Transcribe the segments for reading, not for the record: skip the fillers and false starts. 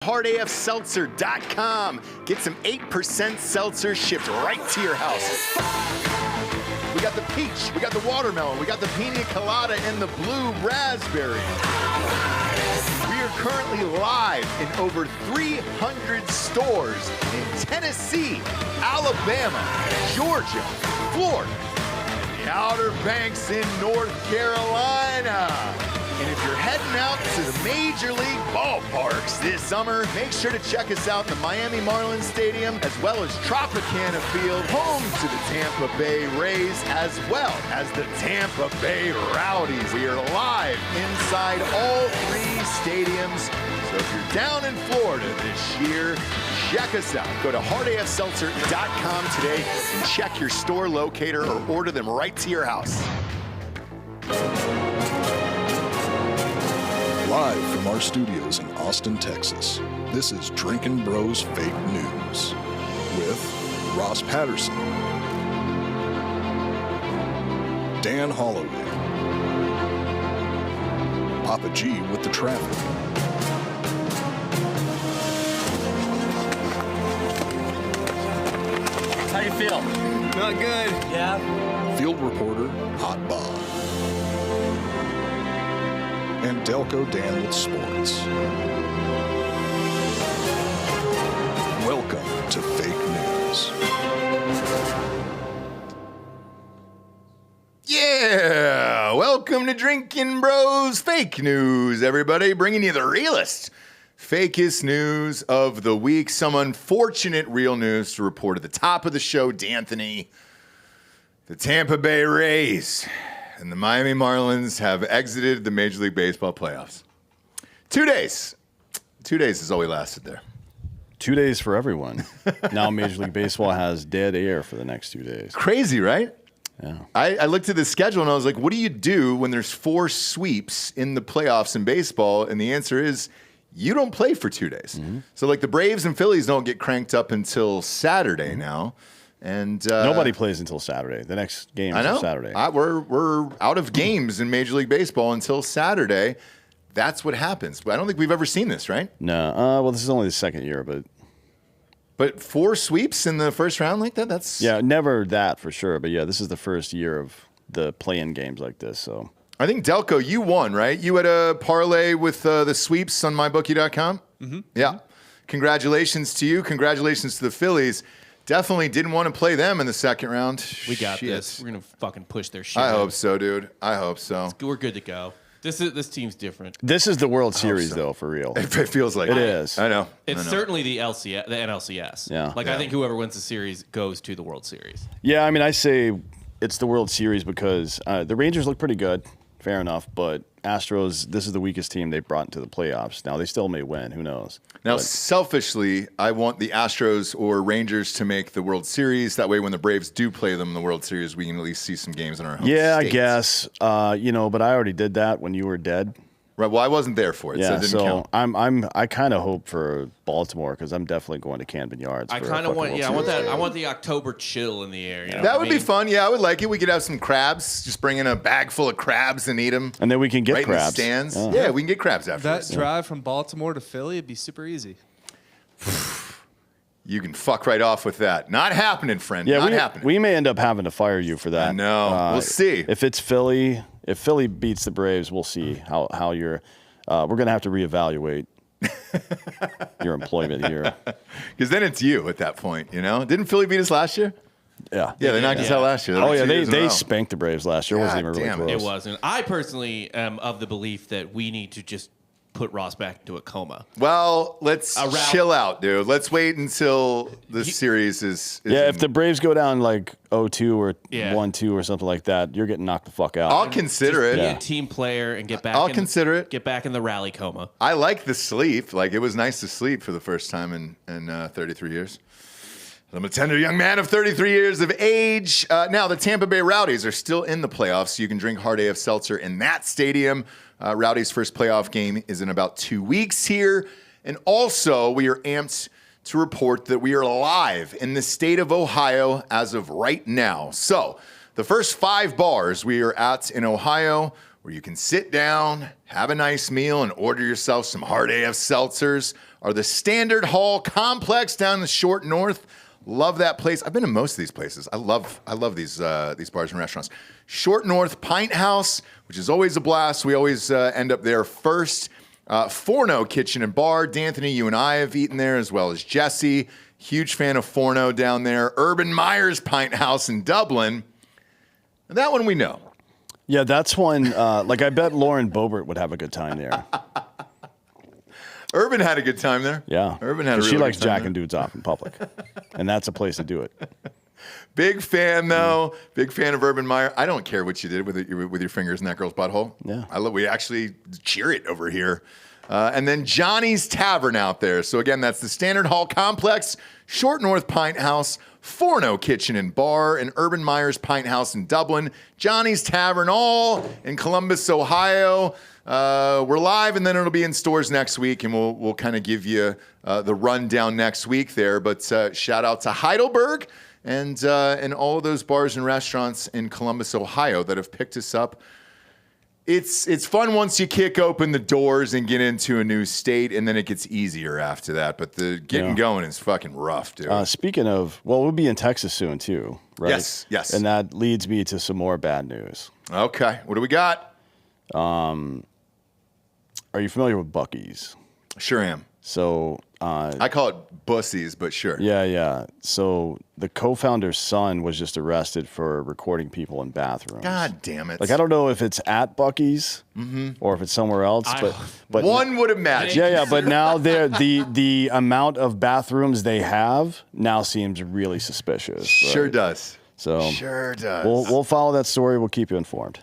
hardafseltzer.com. Get some 8% seltzer shipped right to your house. We got the peach, we got the watermelon, we got the pina colada, and the blue raspberry. We are currently live in over 300 stores in Tennessee, Alabama, Georgia, Florida, and the Outer Banks in North Carolina. And if you're heading out to the Major League ballparks this summer, make sure to check us out in the Miami Marlins Stadium, as well as Tropicana Field, home to the Tampa Bay Rays, as well as the Tampa Bay Rowdies. We are live inside all three stadiums. So if you're down in Florida this year, check us out. Go to hardafseltzer.com today and check your store locator or order them right to your house. Live from our studios in Austin, Texas, this is Drinkin Bros Fake News with Ross Patterson, Dan Holloway, Papa G with the traffic, How you feel? Not good. Yeah? field reporter Hot Bob, and Delco Dan with sports. Welcome to Fake News. Yeah, welcome to Drinkin Bros Fake News, everybody. Bringing you the realest, fakest news of the week. Some unfortunate real news to report at the top of the show, D'Anthony. The Tampa Bay Rays and the Miami Marlins have exited the Major League Baseball playoffs. 2 days. 2 days is all we lasted there. 2 days for everyone. Now Major League Baseball has dead air for the next 2 days. Crazy, right? Yeah. I looked at the schedule and I was like, what do you do when there's 4 sweeps in the playoffs in baseball? And the answer is you don't play for 2 days. Mm-hmm. So like the Braves and Phillies don't get cranked up until Saturday now. And nobody plays until Saturday. The next game is Saturday. We're out of games in Major League Baseball until Saturday. That's what happens. But I don't think we've ever seen this, right? No. Well, this is only the second year, But 4 sweeps in the first round like that? That's never that for sure. But yeah, this is the first year of the play-in games like this. So I think Delco, you won, right? You had a parlay with the sweeps on mybookie.com. Mm-hmm. Yeah. Congratulations to you. Congratulations to the Phillies. Definitely didn't want to play them in the second round. We got this. We're gonna fucking push their shit. I hope so, dude. I hope so. We're good to go. This team's different. this is the World Series, though, for real. It feels like It is. I know. It's I know. certainly the NLCS. Yeah. I think whoever wins the series goes to the World Series. Yeah, I mean, I say it's the World Series because the Rangers look pretty good. Fair enough. But Astros, this is the weakest team they brought into the playoffs. Now, they still may win. Who knows? Now, selfishly, I want the Astros or Rangers to make the World Series. That way, when the Braves do play them in the World Series, we can at least see some games in our home Yeah, states. I guess. But I already did that when you were dead. Right. Well, I wasn't there for it, so it didn't count. I kind of hope for Baltimore because I'm definitely going to Camden Yards. I kind of want. Yeah, I want the October chill in the air. You know that would be fun. Yeah, I would like it. We could have some crabs. Just bring in a bag full of crabs and eat them. And then we can get right crabs. In the stands. Yeah, we can get crabs after That this. drive from Baltimore to Philly would be super easy. You can fuck right off with that. Not happening, friend. Yeah, Not happening. We may end up having to fire you for that. I know. We'll see. If it's Philly, if Philly beats the Braves, we'll see how you're. We're going to have to reevaluate your employment here. Because then it's you at that point, you know? Didn't Philly beat us last year? Yeah. Yeah, they knocked us out last year. Oh, yeah, they spanked the Braves last year. It wasn't even really close. It wasn't. I personally am of the belief that we need to just put Ross back into a coma. Well, let's chill out, dude. Let's wait until the series is if the Braves go down like 0-2 or 1-2 or something like that, you're getting knocked the fuck out. I'll consider it. Be a team player and get back. I'll consider it. Get back in the rally coma. I like the sleep. Like, it was nice to sleep for the first time in 33 years. I'm a tender young man of 33 years of age. Now, the Tampa Bay Rowdies are still in the playoffs, so you can drink Hard AF Seltzer in that stadium. Rowdy's first playoff game is in about 2 weeks here. And also, we are amped to report that we are live in the state of Ohio as of right now. So, the first 5 bars we are at in Ohio where you can sit down, have a nice meal, and order yourself some Hard AF Seltzers are the Standard Hall Complex down in the Short North. Love that place. I've been to most of these places. I love these bars and restaurants. Short North Pint House, which is always a blast. We always end up there first. Forno Kitchen and Bar. D'Anthony, you and I have eaten there, as well as Jesse. Huge fan of Forno down there. Urban Meyer's Pint House in Dublin. That one we know. Yeah, that's one. Like, I bet Lauren Boebert would have a good time there. Urban had a good time there. Yeah. Urban had a really She likes good time jacking dudes off in public. And that's a place to do it. Big fan, though. Big fan of Urban Meyer. I don't care what you did with your fingers in that girl's butthole. Yeah. We actually cheer it over here. And then Johnny's Tavern out there. So, again, that's the Standard Hall Complex, Short North Pint House, Forno Kitchen and Bar, and Urban Meyer's Pint House in Dublin. Johnny's Tavern, all in Columbus, Ohio. We're live, and then it'll be in stores next week, and we'll kind of give you the rundown next week there. But shout out to Heidelberg and all of those bars and restaurants in Columbus, Ohio that have picked us up. It's fun once you kick open the doors and get into a new state, and then it gets easier after that. But the getting going is fucking rough, dude. Speaking of, we'll be in Texas soon, too, right? Yes. And that leads me to some more bad news. Okay, what do we got? Are you familiar with Bucky's? Sure am. So I call it bussies, but sure. Yeah. So the co-founder's son was just arrested for recording people in bathrooms. God damn it. Like, I don't know if it's at Bucky's or if it's somewhere else, but one would imagine. Yeah. But now the amount of bathrooms they have now seems really suspicious. Right? Sure does. So sure does. We'll follow that story. We'll keep you informed.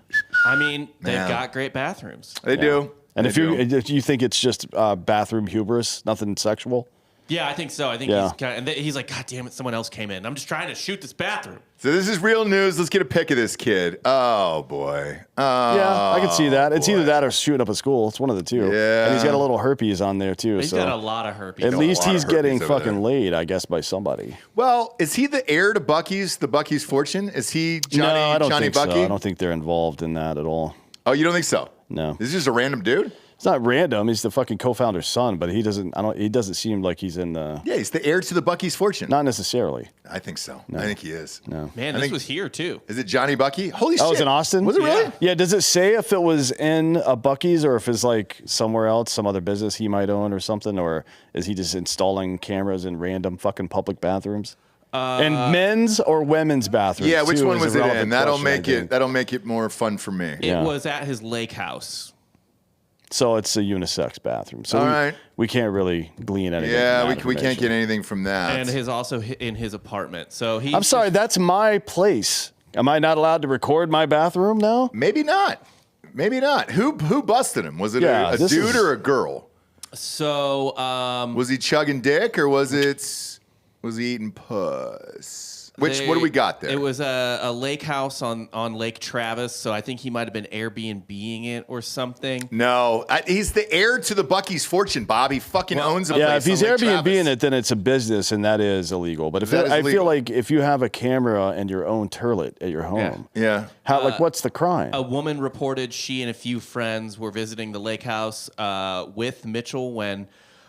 I mean, they've Man. got great bathrooms. They do. And They if you think it's just bathroom hubris, nothing sexual. Yeah, I think so. I think Yeah. he's kind of, and he's like, God damn it, someone else came in. I'm just trying to shoot this bathroom. So this is real news. Let's get a pic of this kid. Oh, boy. Yeah, I can see that. It's boy. either that or shooting up a school. It's one of the two. Yeah. And he's got a little herpes on there, too. He's so got a lot of herpes. at least lot of he's getting herpes over fucking there. laid, I guess, by somebody. Well, is he the heir to Bucky's, the Bucky's Fortune? Is he Johnny, no, I don't Johnny think Bucky? so. I don't think they're involved in that at all. Oh, you don't think so? No. This is just a random dude? It's not random. He's the fucking co-founder's son, but he doesn't seem like he's in the... Yeah, he's the heir to the Bucky's Fortune. Not necessarily. I think so. I think he is. No. Man, I this think- was here, too. Is it Johnny Bucky? Holy shit. Oh, it was in Austin? Was it really? Yeah. Does it say if it was in a Bucky's or if it's like somewhere else, some other business he might own or something? Or is he just installing cameras in random fucking public bathrooms? In men's or women's bathrooms? Yeah, which too, one is a was it relevant in? That'll question, I make think. that'll make it more fun for me. It was at his lake house. So it's a unisex bathroom. So All we, right. we can't really glean anything. Yeah, from we that can't get information. anything from that. And his also in his apartment. So he. I'm sorry, that's my place. Am I not allowed to record my bathroom now? Maybe not. Maybe not. Who busted him? Was it Yeah, a this dude is- or a girl? So Was he chugging dick or was he eating puss? What do we got there? It was a lake house on Lake Travis. So I think he might have been Airbnb-ing it or something. No, he's the heir to the Bucky's Fortune, Bob. He fucking owns a place. Yeah, if he's on Lake Airbnb in Travis. it, then it's a business, and that is illegal. But if That is I feel illegal. like if you have a camera and your own turlet at your home, Yeah. what's the crime? A woman reported she and a few friends were visiting the lake house with Mitchell when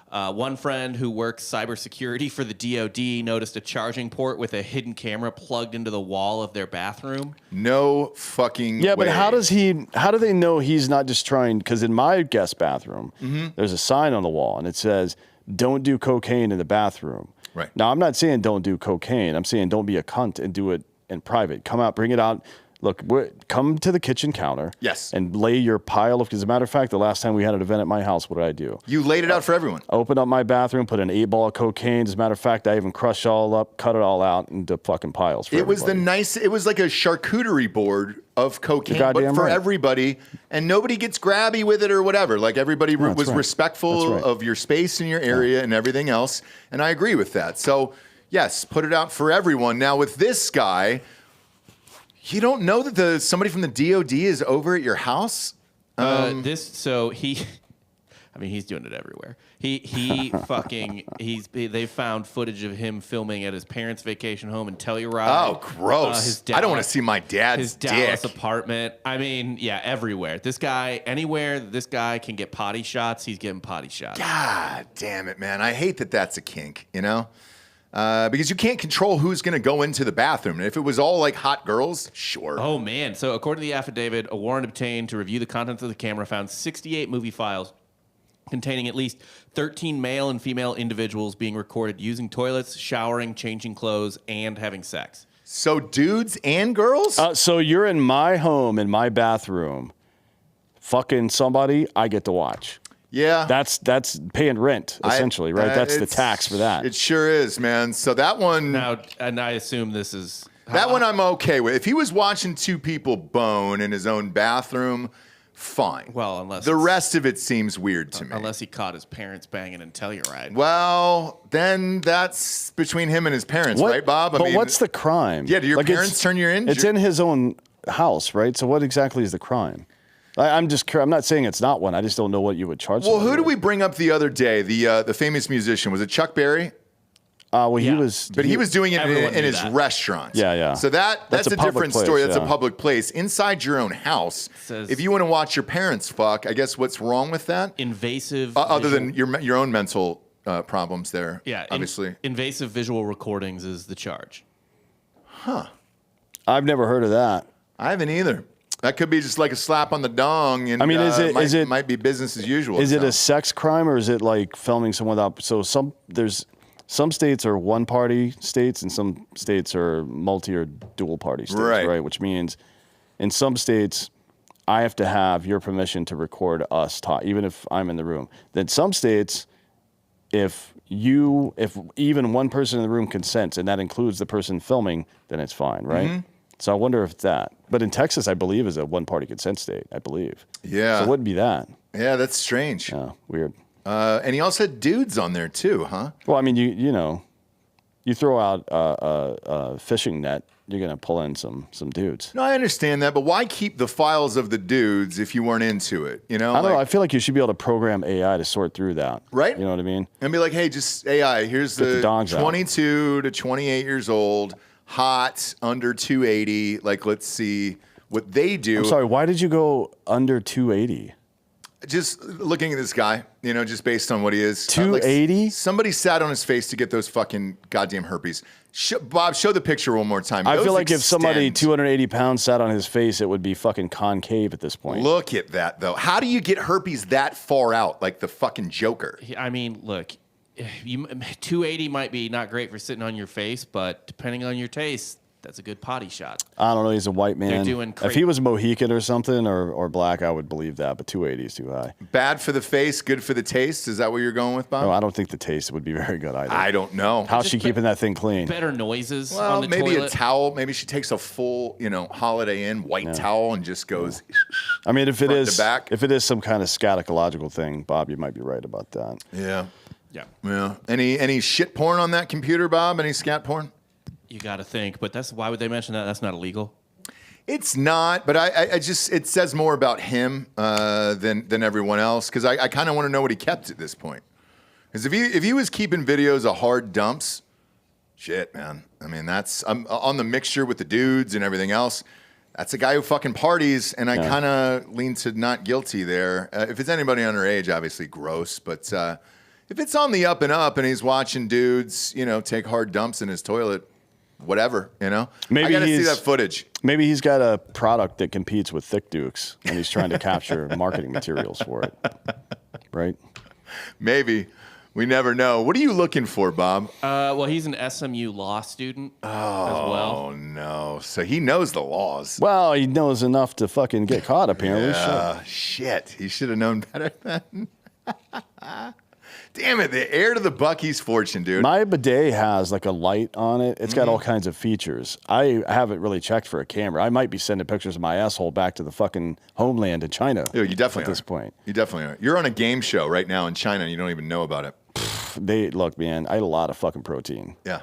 one friend who works cybersecurity for the DoD noticed a charging port with a hidden camera plugged into the wall of their bathroom. No fucking Yeah, but way. how do they know he's not just trying? Because in my guest bathroom, there's a sign on the wall, and it says, "Don't do cocaine in the bathroom." Right. Now, I'm not saying don't do cocaine. I'm saying don't be a cunt and do it in private. Come out, bring it out. Look, come to the kitchen counter. Yes. And lay your pile of, because as a matter of fact, the last time we had an event at my house, what did I do? You laid it out for everyone. Open up my bathroom, put an 8-ball of cocaine. As a matter of fact, I even crushed it all up, cut it all out into fucking piles. It was it was like a charcuterie board of cocaine, but goddamn for right. everybody, and nobody gets grabby with it or whatever. Like everybody that's was right. respectful That's right. of your space and your area and everything else, and I agree with that. So yes, put it out for everyone. Now with this guy, you don't know that somebody from the DoD is over at your house. I I mean, he's doing it everywhere. They found footage of him filming at his parents' vacation home in Telluride. Oh, gross. I don't want to see my dad's dick. His Dallas apartment. I mean, yeah, everywhere. This guy, anywhere this guy can get potty shots, he's getting potty shots. God damn it, man. I hate that that's a kink, you know? Because you can't control who's going to go into the bathroom. If it was all like hot girls, sure. Oh, man. So according to the affidavit, a warrant obtained to review the contents of the camera found 68 movie files containing at least 13 male and female individuals being recorded using toilets, showering, changing clothes, and having sex. So dudes and girls? So you're in my home, in my bathroom, fucking somebody, I get to watch. Yeah. That's paying rent, essentially, right? That's the tax for that. It sure is, man. So that one... Now, and I assume this is... That one I'm okay with. If he was watching two people bone in his own bathroom... Fine. Well, unless the rest of it seems weird to me. Unless he caught his parents banging in Telluride. Well, then that's between him and his parents, right, Bob? But what's the crime? Yeah, do your parents turn you in? It's in his own house, right? So what exactly is the crime? I'm not saying it's not one. I just don't know what you would charge. Well, who did we bring up the other day? The famous musician, was it Chuck Berry? He was, but he was doing it in his restaurant. Yeah. So that's a different place, story. That's a public place inside your own house. If you want to watch your parents fuck, I guess what's wrong with that? Invasive. Other than your own mental problems there. Yeah, obviously. Invasive visual recordings is the charge. Huh. I've never heard of that. I haven't either. That could be just like a slap on the dong, and I mean, it might be business as usual. Is it a sex crime, or is it like filming someone without? So some states are one-party states, and some states are multi or dual-party states, right? Which means, in some states, I have to have your permission to record us talk, even if I'm in the room. Then some states, if even one person in the room consents, and that includes the person filming, then it's fine, right? Mm-hmm. So I wonder if that. But in Texas, I believe, is a one-party consent state, I believe. Yeah. So it wouldn't be that. Yeah, that's strange. Yeah, weird. And he also had dudes on there too, huh? Well, I mean, you throw out a fishing net, you're gonna pull in some dudes. No, I understand that, but why keep the files of the dudes if you weren't into it? You know, I don't know. I feel like you should be able to program AI to sort through that, right? You know what I mean? And be like, hey, just AI. Here's the 22 to 28 years old, hot, under 280. Like, let's see what they do. I'm sorry. Why did you go under 280? Just looking at this guy, just based on what he is. 280? Somebody sat on his face to get those fucking goddamn herpes. Bob, show the picture one more time. I feel like if somebody 280 pounds sat on his face, it would be fucking concave at this point. Look at that, though. How do you get herpes that far out, like the fucking Joker? I mean, look, 280 might be not great for sitting on your face, but depending on your taste, that's a good potty shot. I don't know. He's a white man. They're doing if he was Mohican or something or black, I would believe that. But 280 is too high. Bad for the face, good for the taste. Is that what you're going with, Bob? No, I don't think the taste would be very good either. I don't know. How's she keeping that thing clean? Better noises. Well, on the maybe toilet. a towel. Maybe she takes a full, Holiday Inn white towel and just goes. I mean, if it is some kind of scatological thing, Bob, you might be right about that. Yeah. Any shit porn on that computer, Bob? Any scat porn? You got to think, but why would they mention that? That's not illegal. It's not, but I just it says more about him than everyone else because I kind of want to know what he kept at this point. Because if he was keeping videos of hard dumps, shit, man. I mean, that's on the mixture with the dudes and everything else. That's a guy who fucking parties, and I kind of lean to not guilty there. If it's anybody underage, obviously gross, but if it's on the up and up and he's watching dudes, take hard dumps in his toilet. Whatever, Maybe I gotta see that footage. Maybe he's got a product that competes with Thick Dukes, and he's trying to capture marketing materials for it. Right? Maybe. We never know. What are you looking for, Bob? Well, he's an SMU law student as well. Oh, no. So he knows the laws. Well, he knows enough to fucking get caught, apparently. Shit. He should have known better then. Damn it, the heir to the Bucky's Fortune, dude. My bidet has like a light on it. It's got all kinds of features. I haven't really checked for a camera. I might be sending pictures of my asshole back to the fucking homeland in China. You definitely at this point. You definitely are. You're on a game show right now in China and you don't even know about it. Look, man, I had a lot of fucking protein. Yeah.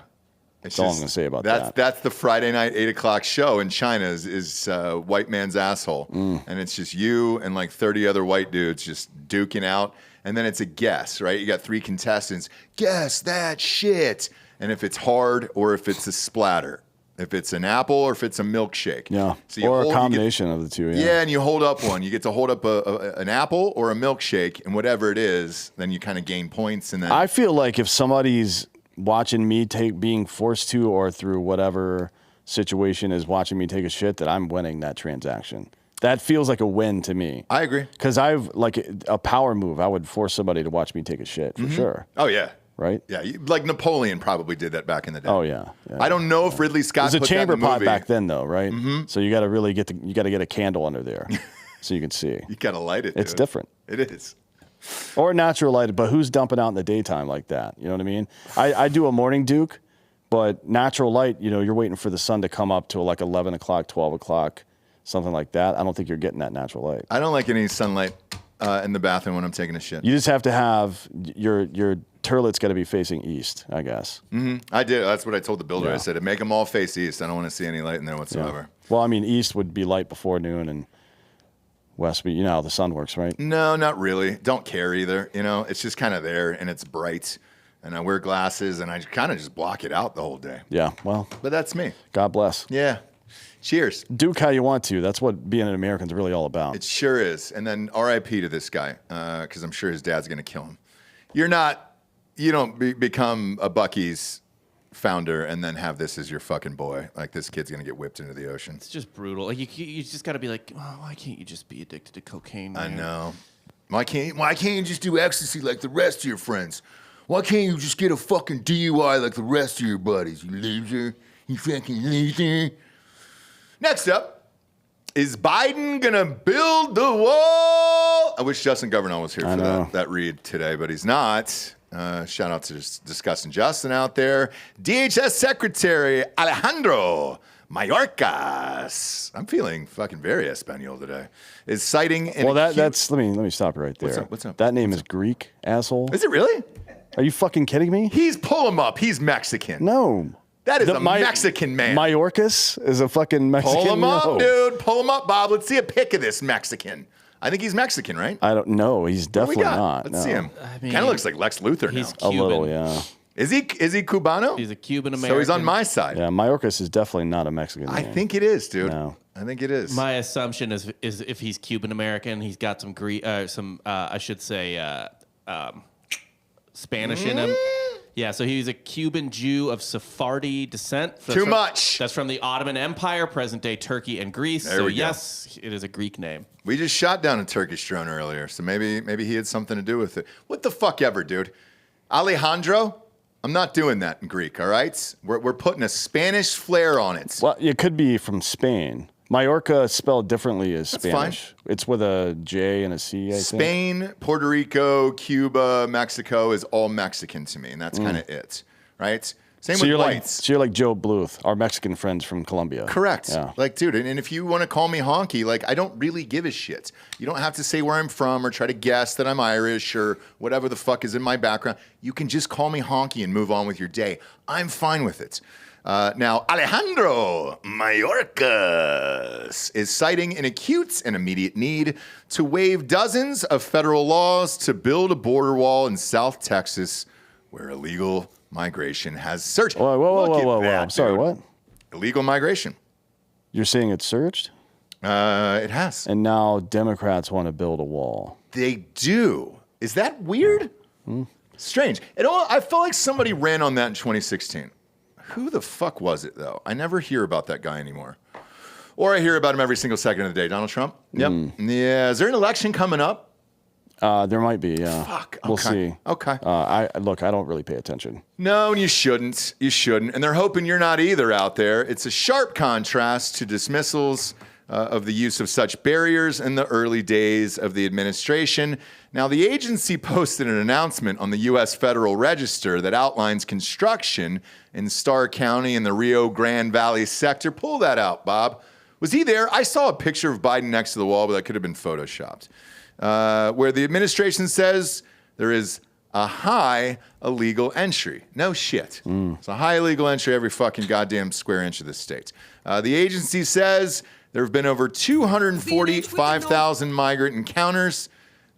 That's all I'm going to say about that. That's the Friday night, 8 o'clock show in China is white man's asshole. And it's just you and like 30 other white dudes just duking out. and then it's a guess, right? You got 3 contestants. Guess that shit. And if it's hard or if it's a splatter. If it's an apple or if it's a milkshake. Yeah. So you or hold, a combination of the two. Yeah, and you hold up one. You get to hold up an apple or a milkshake, and whatever it is, then you kind of gain points. And then I feel like if somebody's watching me being forced to, or through whatever situation is watching me take a shit, that I'm winning that transaction. That feels like a win to me. I agree. Because I've, like, a power move. I would force somebody to watch me take a shit for sure. Oh, yeah. Right? Yeah, like Napoleon probably did that back in the day. Oh, yeah. I don't know if Ridley Scott There's a put chamber that in the pot movie. back then, though, right? Mm-hmm. So you got to really get a candle under there so you can see. You got to light it, It's dude. different. It is. Or natural light, but who's dumping out in the daytime like that? You know what I mean? I do a morning Duke, but natural light, you're waiting for the sun to come up to like 11 o'clock, 12 o'clock, something like that. I don't think you're getting that natural light. I don't like any sunlight in the bathroom when I'm taking a shit. You just have to have your turlet's got to be facing east, I guess. I did. That's what I told the builder. Yeah. I said, make them all face east. I don't want to see any light in there whatsoever. Well, I mean, east would be light before noon, and west, you know how the sun works, right? No, not really. Don't care either. It's just kind of there, and it's bright. And I wear glasses, and I kind of just block it out the whole day. Yeah, well, But that's me. God bless. Yeah. Cheers. Duke how you want to. That's what being an American's really all about. It sure is. And then R.I.P. to this guy, because I'm sure his dad's going to kill him. You don't become a Bucky's founder and then have this as your fucking boy. Like, this kid's going to get whipped into the ocean. It's just brutal. Like you just got to be like, oh, why can't you just be addicted to cocaine? Man? I know. Why can't you just do ecstasy like the rest of your friends? Why can't you just get a fucking DUI like the rest of your buddies, you loser? You fucking loser. Next up, is Biden going to build the wall? I wish Justin Governor was here for that read today, but he's not. Shout out to Discussing Justin out there. DHS Secretary Alejandro Mayorkas. I'm feeling fucking very Espanol today. Is citing an that's let me stop right there. What's up? That name is Greek, asshole. Is it really? Are you fucking kidding me? Pull him up. He's Mexican. No. That is a Mexican man. Mayorkas is a fucking Mexican. Pull him up, No. dude. Pull him up, Bob. Let's see a pic of this Mexican. I think he's Mexican, right? I don't know. He's What do we definitely got? not. Let's no. see him. I mean, Kind of looks like Lex Luthor he's now. A Cuban. little, yeah. Is he Cubano? He's a Cuban American. So he's on my side. Yeah, Mayorkas is definitely not a Mexican I name. think it is, dude. No. I think it is. My assumption is if he's Cuban American, he's got some Spanish in him. Yeah, so he's a Cuban Jew of Sephardi descent. Too much. That's from the Ottoman Empire, present-day Turkey and Greece. There we go. Yes, it is a Greek name. We just shot down a Turkish drone earlier, so maybe he had something to do with it. What the fuck ever, dude? Alejandro? I'm not doing that in Greek, all right? We're putting a Spanish flair on it. Well, it could be from Spain. Mallorca spelled differently is That's Spanish. fine. It's with a J and a C, I think. Spain, Puerto Rico, Cuba, Mexico is all Mexican to me, and that's kind of it, right? Same with whites. So you're like Joe Bluth, our Mexican friends from Colombia. Correct. Yeah. Like, dude, and if you want to call me honky, like, I don't really give a shit. You don't have to say where I'm from or try to guess that I'm Irish or whatever the fuck is in my background. You can just call me honky and move on with your day. I'm fine with it. Now, Alejandro Mayorkas is citing an acute and immediate need to waive dozens of federal laws to build a border wall in South Texas where illegal migration has surged. Whoa. Look at that, I'm sorry, dude. what? Illegal migration. You're saying it surged? It has. And now Democrats want to build a wall. They do. Is that weird? Strange. I felt like somebody ran on that in 2016. Who the fuck was it, though? I never hear about that guy anymore. Or I hear about him every single second of the day. Donald Trump? Yep. Yeah. Is there an election coming up? There might be, yeah. Fuck. We'll see. Okay. I don't really pay attention. No, and you shouldn't. You shouldn't. And they're hoping you're not either out there. It's a sharp contrast to dismissals of the use of such barriers in the early days of the administration. Now, the agency posted an announcement on the U.S. Federal Register that outlines construction in Starr County in the Rio Grande Valley sector. Pull that out, Bob. Was he there? I saw a picture of Biden next to the wall, but that could have been photoshopped. Where the administration says there is a high illegal entry. No shit. It's a high illegal entry every fucking goddamn square inch of the state. The agency says there have been over 245,000 migrant encounters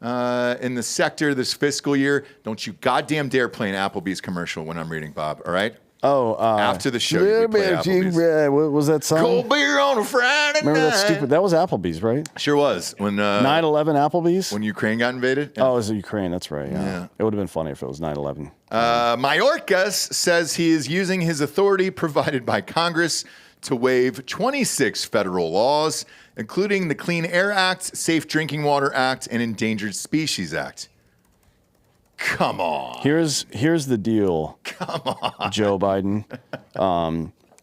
in the sector this fiscal year. Don't you goddamn dare play an Applebee's commercial when I'm reading, Bob, all right? Oh, after the show, we play Applebee's. What was that song? Cold beer on a Friday Remember night. that stupid? That was Applebee's, right? Sure was. When 9/11 Applebee's? When Ukraine got invaded? Oh, it was Ukraine. That's right. Yeah. It would have been funny if it was 9/11. Mayorkas says he is using his authority provided by Congress to waive 26 federal laws, including the Clean Air Act, Safe Drinking Water Act, and Endangered Species Act. Come on. Here's the deal. Come on. Joe Biden.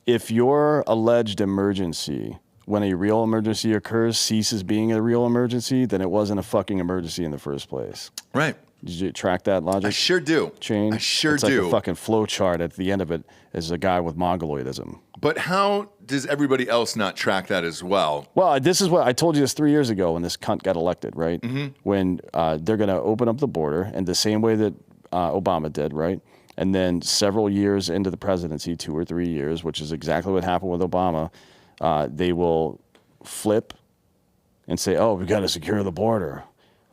If your alleged emergency, when a real emergency occurs, ceases being a real emergency, then it wasn't a fucking emergency in the first place. Right. Did you track that logic? I sure do. Chain? I sure it's do. Like a fucking flow chart at the end of it is a guy with mongoloidism. But how does everybody else not track that as well? Well, this is what I told you this 3 years ago when this cunt got elected, right? Mm-hmm. When they're going to open up the border in the same way that Obama did, right? And then several years into the presidency, 2 or 3 years, which is exactly what happened with Obama, they will flip and say, oh, we got to secure the border.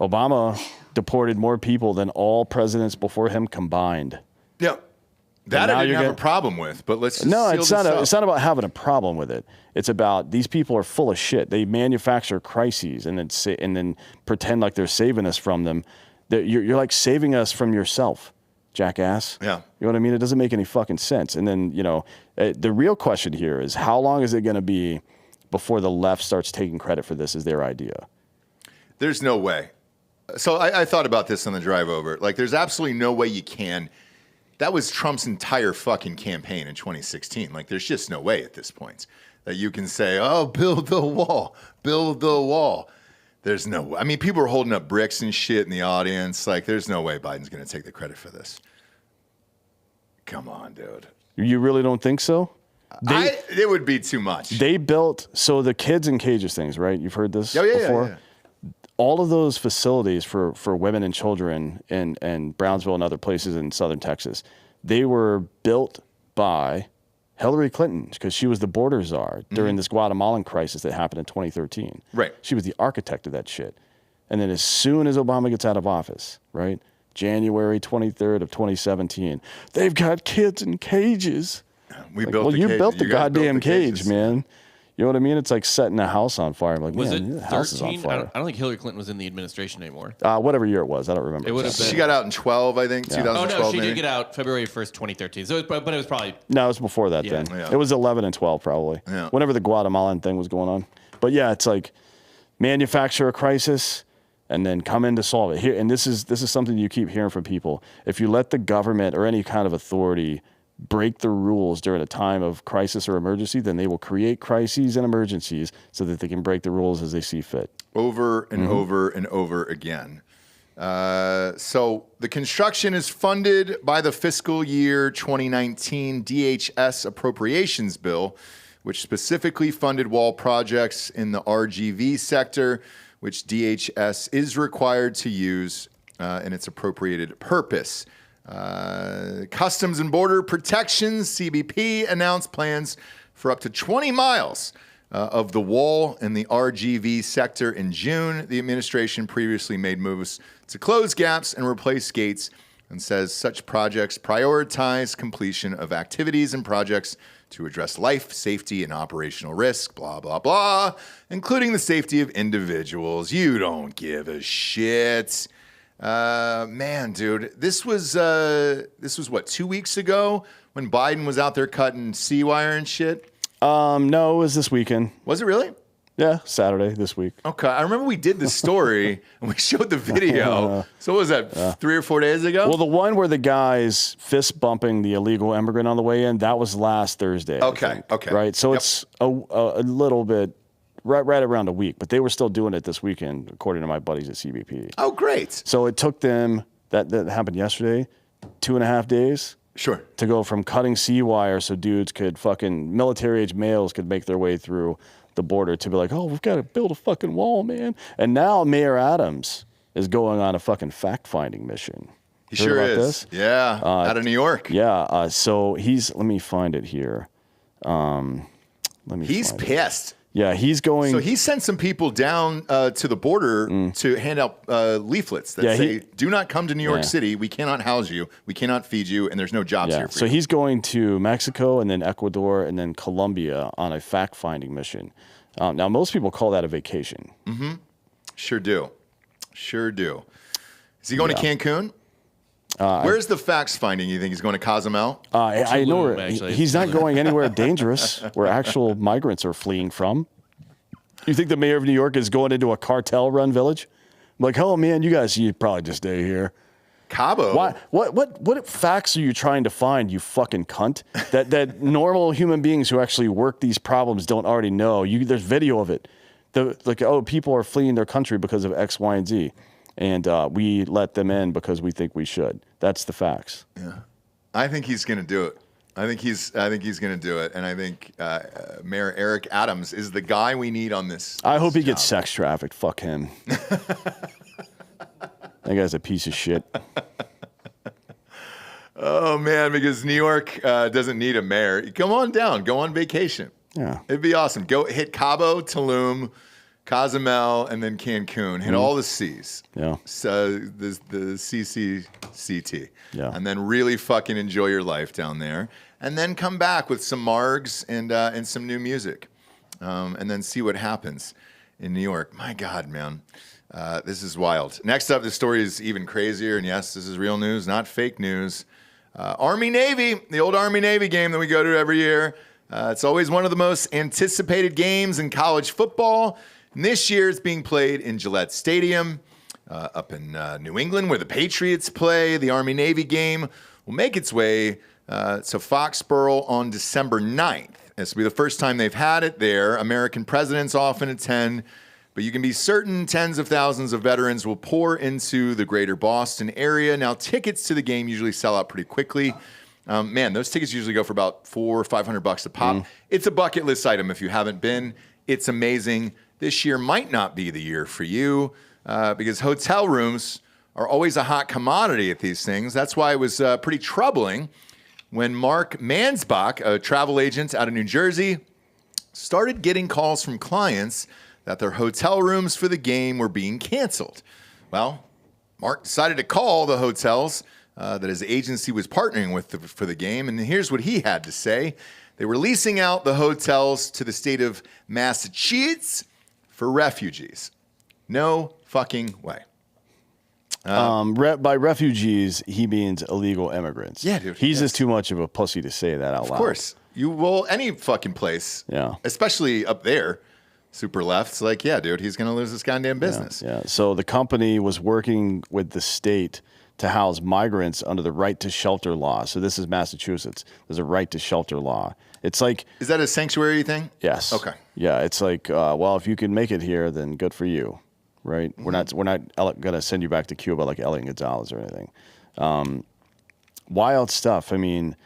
Obama deported more people than all presidents before him combined. Yeah. That I didn't have a problem with, but let's just it's not about having a problem with it. It's about these people are full of shit. They manufacture crises and then pretend like they're saving us from them. You're like saving us from yourself, jackass. Yeah. You know what I mean? It doesn't make any fucking sense. And then, the real question here is how long is it going to be before the left starts taking credit for this as their idea? There's no way. So I thought about this on the drive over. Like, there's absolutely no way you can. That was Trump's entire fucking campaign in 2016. Like, there's just no way at this point that you can say, oh, build the wall, build the wall. There's no way. I mean, people are holding up bricks and shit in the audience. Like, there's no way Biden's going to take the credit for this. Come on, dude. You really don't think so? It would be too much. They built, so the kids in cages things, right? You've heard this before? Yeah. All of those facilities for women and children in Brownsville and other places in southern Texas, they were built by Hillary Clinton because she was the border czar during this Guatemalan crisis that happened in 2013. Right. She was the architect of that shit. And then as soon as Obama gets out of office, right, January 23rd of 2017, they've got kids in cages. We like, built well, the you cage. built the You guys built goddamn the cage, cages. man. You know what I mean? It's like setting a house on fire. I'm like, Was man, it the house is on 13? fire. I don't think Hillary Clinton was in the administration anymore. Whatever year it was, I don't remember. It would have She been. got out in 12, I think, 2012. Oh, no, she maybe. did get out February 1st, 2013. So, but it was probably. No, it was before that Yeah. then. Yeah. It was 11 and 12 probably. Yeah. Whenever the Guatemalan thing was going on. But yeah, it's like manufacture a crisis and then come in to solve it. Here, and this is something you keep hearing from people. If you let the government or any kind of authority break the rules during a time of crisis or emergency, then they will create crises and emergencies so that they can break the rules as they see fit. Over and over and over again. So the construction is funded by the fiscal year 2019 DHS appropriations bill, which specifically funded wall projects in the RGV sector, which DHS is required to use in its appropriated purpose. Customs and Border Protection, CBP, announced plans for up to 20 miles of the wall in the RGV sector in June. The administration previously made moves to close gaps and replace gates and says such projects prioritize completion of activities and projects to address life, safety, and operational risk, blah, blah, blah, including the safety of individuals. You don't give a shit. Man, dude, this was what, 2 weeks ago when Biden was out there cutting Seawire and shit? No, it was this weekend. Was it really? Yeah, Saturday this week. Okay, I remember we did the story and we showed the video. So what was that, 3 or 4 days ago? Well, the one where the guy's fist bumping the illegal immigrant on the way in, that was last Thursday. Okay. Right, so it's a little bit right around a week, but they were still doing it this weekend, according to my buddies at CBP. Oh, great. So it took them, that happened yesterday, 2.5 days. Sure. To go from cutting Seawire so dudes could military-age males could make their way through the border to be like, oh, we've got to build a fucking wall, man. And now Mayor Adams is going on a fucking fact-finding mission. He Heard sure about is. this? Yeah, out of New York. Yeah, so let me find it here. He's pissed. Yeah, he's going. So he sent some people down to the border to hand out leaflets that say, do not come to New York City. We cannot house you. We cannot feed you. And there's no jobs here for so you. he's going to Mexico and then Ecuador and then Colombia on a fact-finding mission. Now, most people call that a vacation. Mm-hmm. Sure do. Sure do. Is he going to Cancun? Where's the facts finding? You think he's going to Cozumel? I know where actually. he's not going anywhere dangerous where actual migrants are fleeing from. You think the mayor of New York is going into a cartel-run village? Like, oh man, you guys, you probably just stay here. Cabo. Why? What facts are you trying to find, you fucking cunt? That normal human beings who actually work these problems don't already know. There's video of it. People are fleeing their country because of X, Y, and Z. And we let them in because we think we should. That's the facts. Yeah, I think he's going to do it. I think he's going to do it, and I think Mayor Eric Adams is the guy we need on this. I hope he gets sex trafficked. Fuck him. That guy's a piece of shit. Oh man, because New York doesn't need a mayor. Come on down. Go on vacation. Yeah, it'd be awesome. Go hit Cabo, Tulum, Cozumel, and then Cancun. Hit all the C's. Yeah. So the CCCT. Yeah. And then really fucking enjoy your life down there. And then come back with some margs and some new music. And then see what happens in New York. My God, man. This is wild. Next up, this story is even crazier. And yes, this is real news, not fake news. Army-Navy, the old Army-Navy game that we go to every year. It's always one of the most anticipated games in college football. And this year it's being played in Gillette Stadium up in New England where the Patriots play. The Army-Navy game will make its way to Foxborough on December 9th. This will be the first time they've had it there. American presidents often attend, but you can be certain tens of thousands of veterans will pour into the greater Boston area. Now, tickets to the game usually sell out pretty quickly. Man, those tickets usually go for about $400 or $500 a pop. It's a bucket list item if you haven't been. It's amazing. This year might not be the year for you because hotel rooms are always a hot commodity at these things. That's why it was pretty troubling when Mark Mansbach, a travel agent out of New Jersey, started getting calls from clients that their hotel rooms for the game were being canceled. Well, Mark decided to call the hotels that his agency was partnering with for the game, and here's what he had to say. They were leasing out the hotels to the state of Massachusetts for refugees. No fucking way. By refugees, he means illegal immigrants. Yeah, dude. He's just too much of a pussy to say that out loud. Of course. Any fucking place. Yeah. Especially up there, super left's like, yeah, dude, he's going to lose his goddamn business. Yeah. So the company was working with the state to house migrants under the right to shelter law. So this is Massachusetts. There's a right to shelter law. It's like... Is that a sanctuary thing? Yes. Okay. Yeah, it's like, well, if you can make it here, then good for you, right? Mm-hmm. We're not going to send you back to Cuba like Elian Gonzalez or anything. Wild stuff. I mean,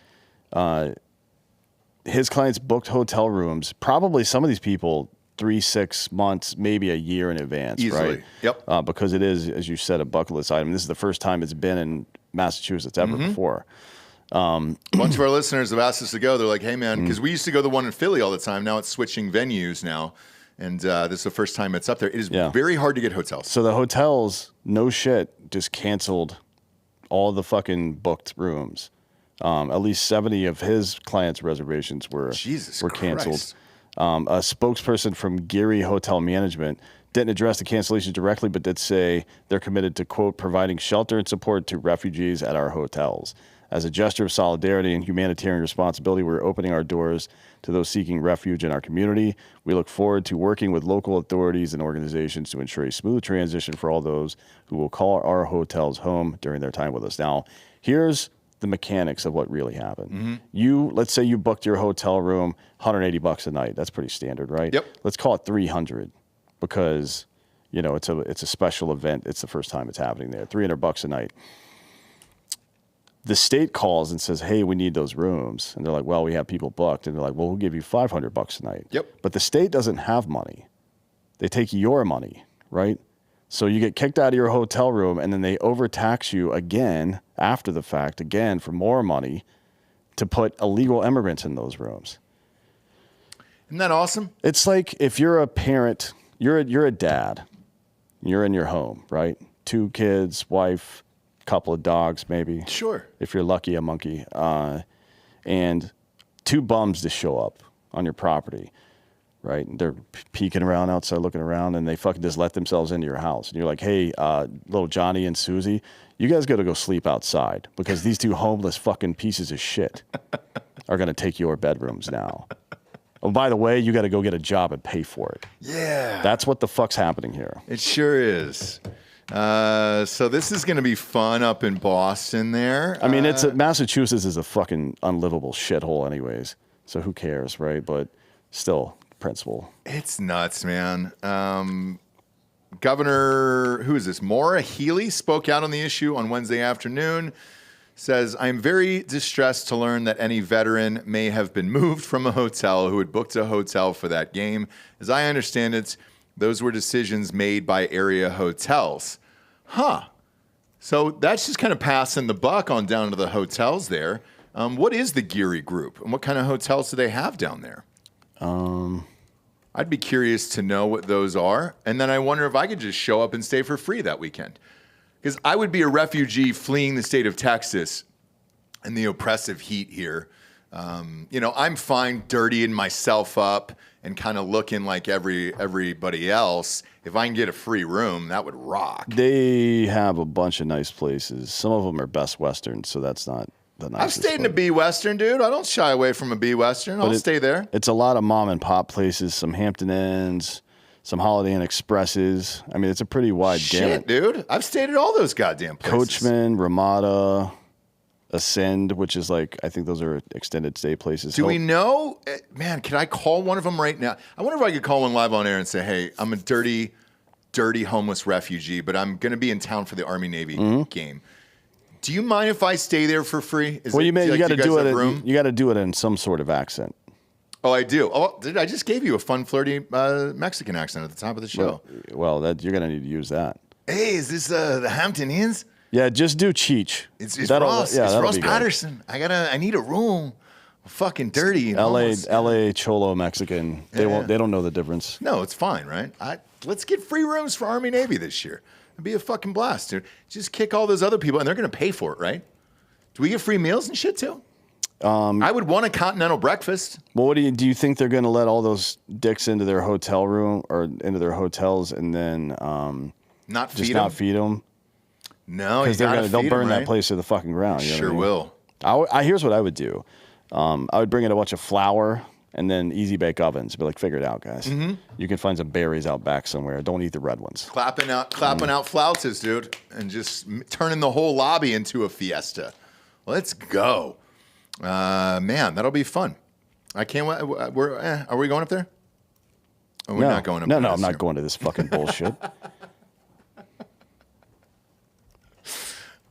his clients booked hotel rooms. Probably some of these people 3-6 months, maybe a year in advance, Easily. right? Yep. Because it is, as you said, a bucket list item. This is the first time it's been in Massachusetts ever before. A bunch of our listeners have asked us to go. They're like, hey, man, because we used to go to the one in Philly all the time. Now it's switching venues now. And this is the first time it's up there. It is very hard to get hotels. So the hotels, no shit, just canceled all the fucking booked rooms. At least 70 of his clients' reservations were canceled. A spokesperson from Geary Hotel Management didn't address the cancellation directly, but did say they're committed to, quote, providing shelter and support to refugees at our hotels. As a gesture of solidarity and humanitarian responsibility, we're opening our doors to those seeking refuge in our community. We look forward to working with local authorities and organizations to ensure a smooth transition for all those who will call our hotels home during their time with us. Now, here's the mechanics of what really happened. Let's say you booked your hotel room, $180 a night. That's pretty standard, right? Yep. Let's call it $300 because, it's a special event. It's the first time it's happening there. $300 a night. The state calls and says, hey, we need those rooms. And they're like, well, we have people booked. And they're like, well, we'll give you $500 a night. Yep. But the state doesn't have money. They take your money, right? So you get kicked out of your hotel room and then they overtax you again after the fact, again, for more money to put illegal immigrants in those rooms. Isn't that awesome? It's like if you're a parent, you're a dad. You're in your home, right? 2 kids, wife, couple of dogs, maybe. Sure. If you're lucky, a monkey. And 2 bums just show up on your property, right? And they're peeking around outside, looking around, and they fucking just let themselves into your house. And you're like, hey, little Johnny and Susie, you guys got to go sleep outside because these 2 homeless fucking pieces of shit are going to take your bedrooms now. Oh, by the way, you got to go get a job and pay for it. Yeah. That's what the fuck's happening here. It sure is. So this is going to be fun up in Boston there. I mean, Massachusetts is a fucking unlivable shithole anyways. So who cares, right? But still, principle. It's nuts, man. Governor, who is this? Maura Healey spoke out on the issue on Wednesday afternoon. Says, I'm very distressed to learn that any veteran may have been moved from a hotel who had booked a hotel for that game. As I understand it, those were decisions made by area hotels. Huh. So that's just kind of passing the buck on down to the hotels there. What is the Geary Group, and what kind of hotels do they have down there? I'd be curious to know what those are. And then I wonder if I could just show up and stay for free that weekend. Because I would be a refugee fleeing the state of Texas and the oppressive heat here. I'm fine dirtying myself up and kind of looking like everybody else. If I can get a free room, that would rock. They have a bunch of nice places. Some of them are Best Western, so that's not the nicest. I've stayed in a B Western, dude. I don't shy away from a B Western. I'll stay there. It's a lot of mom and pop places, some Hampton Inns, some Holiday Inn Expresses. I mean, it's a pretty wide gamut. Shit, dude. I've stayed at all those goddamn places. Coachman, Ramada, Ascend, which is like, I think those are extended stay places. Do we know? Man, can I call one of them right now? I wonder if I could call one live on air and say, hey, I'm a dirty homeless refugee, but I'm going to be in town for the Army-Navy game. Do you mind if I stay there for free? You got to do it. You got to do it in some sort of accent. Oh, I do. Oh, I just gave you a fun, flirty Mexican accent at the top of the show. Well, you're going to need to use that. Hey, is this the Hampton Inns? Yeah, just do Cheech. It's Ross. Yeah, it's Ross Patterson. I need a room. I'm fucking dirty. L.A. Cholo Mexican. They don't know the difference. No, it's fine, right? Let's get free rooms for Army Navy this year. It'd be a fucking blast, dude. Just kick all those other people, and they're going to pay for it, right? Do we get free meals and shit too? I would want a continental breakfast. Well, do you think they're going to let all those dicks into their hotel room or into their hotels and then not feed them? No, because they'll burn that place to the fucking ground. You know sure will. Here's what I would do. I would bring in a bunch of flour and then easy bake ovens. Be like, figure it out, guys. Mm-hmm. You can find some berries out back somewhere. Don't eat the red ones. Clapping out flautas, dude, and just turning the whole lobby into a fiesta. Let's go. Man, that'll be fun. I can't wait. Are we going up there? We're not going up there. No, I'm not going to this fucking bullshit.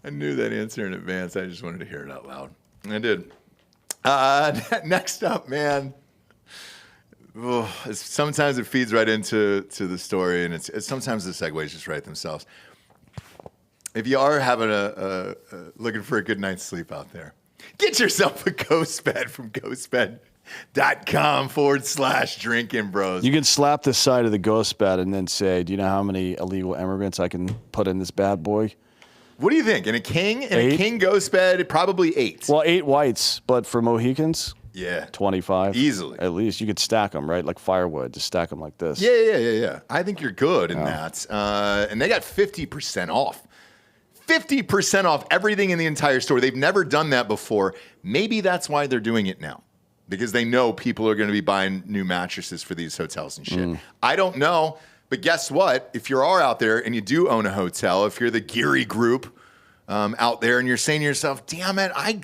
I knew that answer in advance. I just wanted to hear it out loud. I did. Next up, man. Sometimes it feeds right into the story, and it's sometimes the segues just write themselves. If you are having looking for a good night's sleep out there, get yourself a ghost bed from ghostbed.com/drinking bros. You can slap the side of the ghost bed and then say, do you know how many illegal immigrants I can put in this bad boy? What do you think? In a king ghost bed, probably 8. Well, 8 whites, but for Mohicans, 25. Easily. At least. You could stack them, right? Like firewood. Just stack them like this. Yeah. I think you're good in that. And they got 50% off. 50% off everything in the entire store. They've never done that before. Maybe that's why they're doing it now. Because they know people are going to be buying new mattresses for these hotels and shit. I don't know. But guess what? If you are out there and you do own a hotel, if you're the Geary Group out there and you're saying to yourself, damn it, I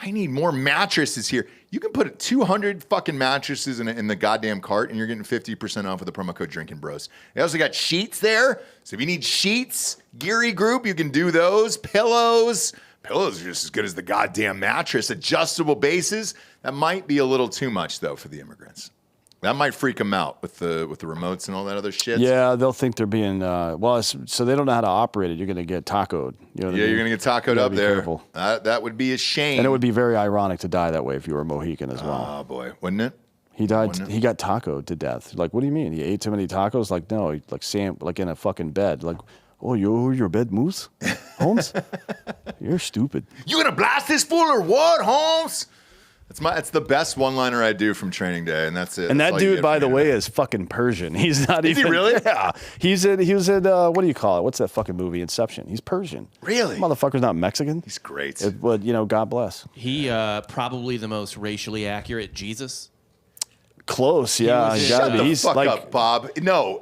need more mattresses here. You can put 200 fucking mattresses in the goddamn cart and you're getting 50% off with the promo code Drinkin' Bros. They also got sheets there. So if you need sheets, Geary Group, you can do those. Pillows are just as good as the goddamn mattress. Adjustable bases. That might be a little too much, though, for the immigrants. That might freak them out with the remotes and all that other shit. Yeah, they'll think they're being so they don't know how to operate it. You're going to get tacoed. You know what I mean? You're going to get tacoed up there. Careful. That would be a shame. And it would be very ironic to die that way if you were a Mohican as well. Oh boy, wouldn't it? He died. He got tacoed to death. Like, what do you mean? He ate too many tacos? Like, no. He, like Sam, like in a fucking bed. Like, oh, your bed moose, Holmes? You're stupid. You gonna blast this fool or what, Holmes? That's the best one-liner I do from training day, and that's it. And that's that dude, by the way, is fucking Persian. He's not even. Is he really? Yeah. He was in what do you call it? What's that fucking movie? Inception. He's Persian. Really? Motherfucker's not Mexican. He's great. But God bless. He probably the most racially accurate Jesus. Close, yeah. was- You gotta Shut be. the He's fuck like, up, Bob. No.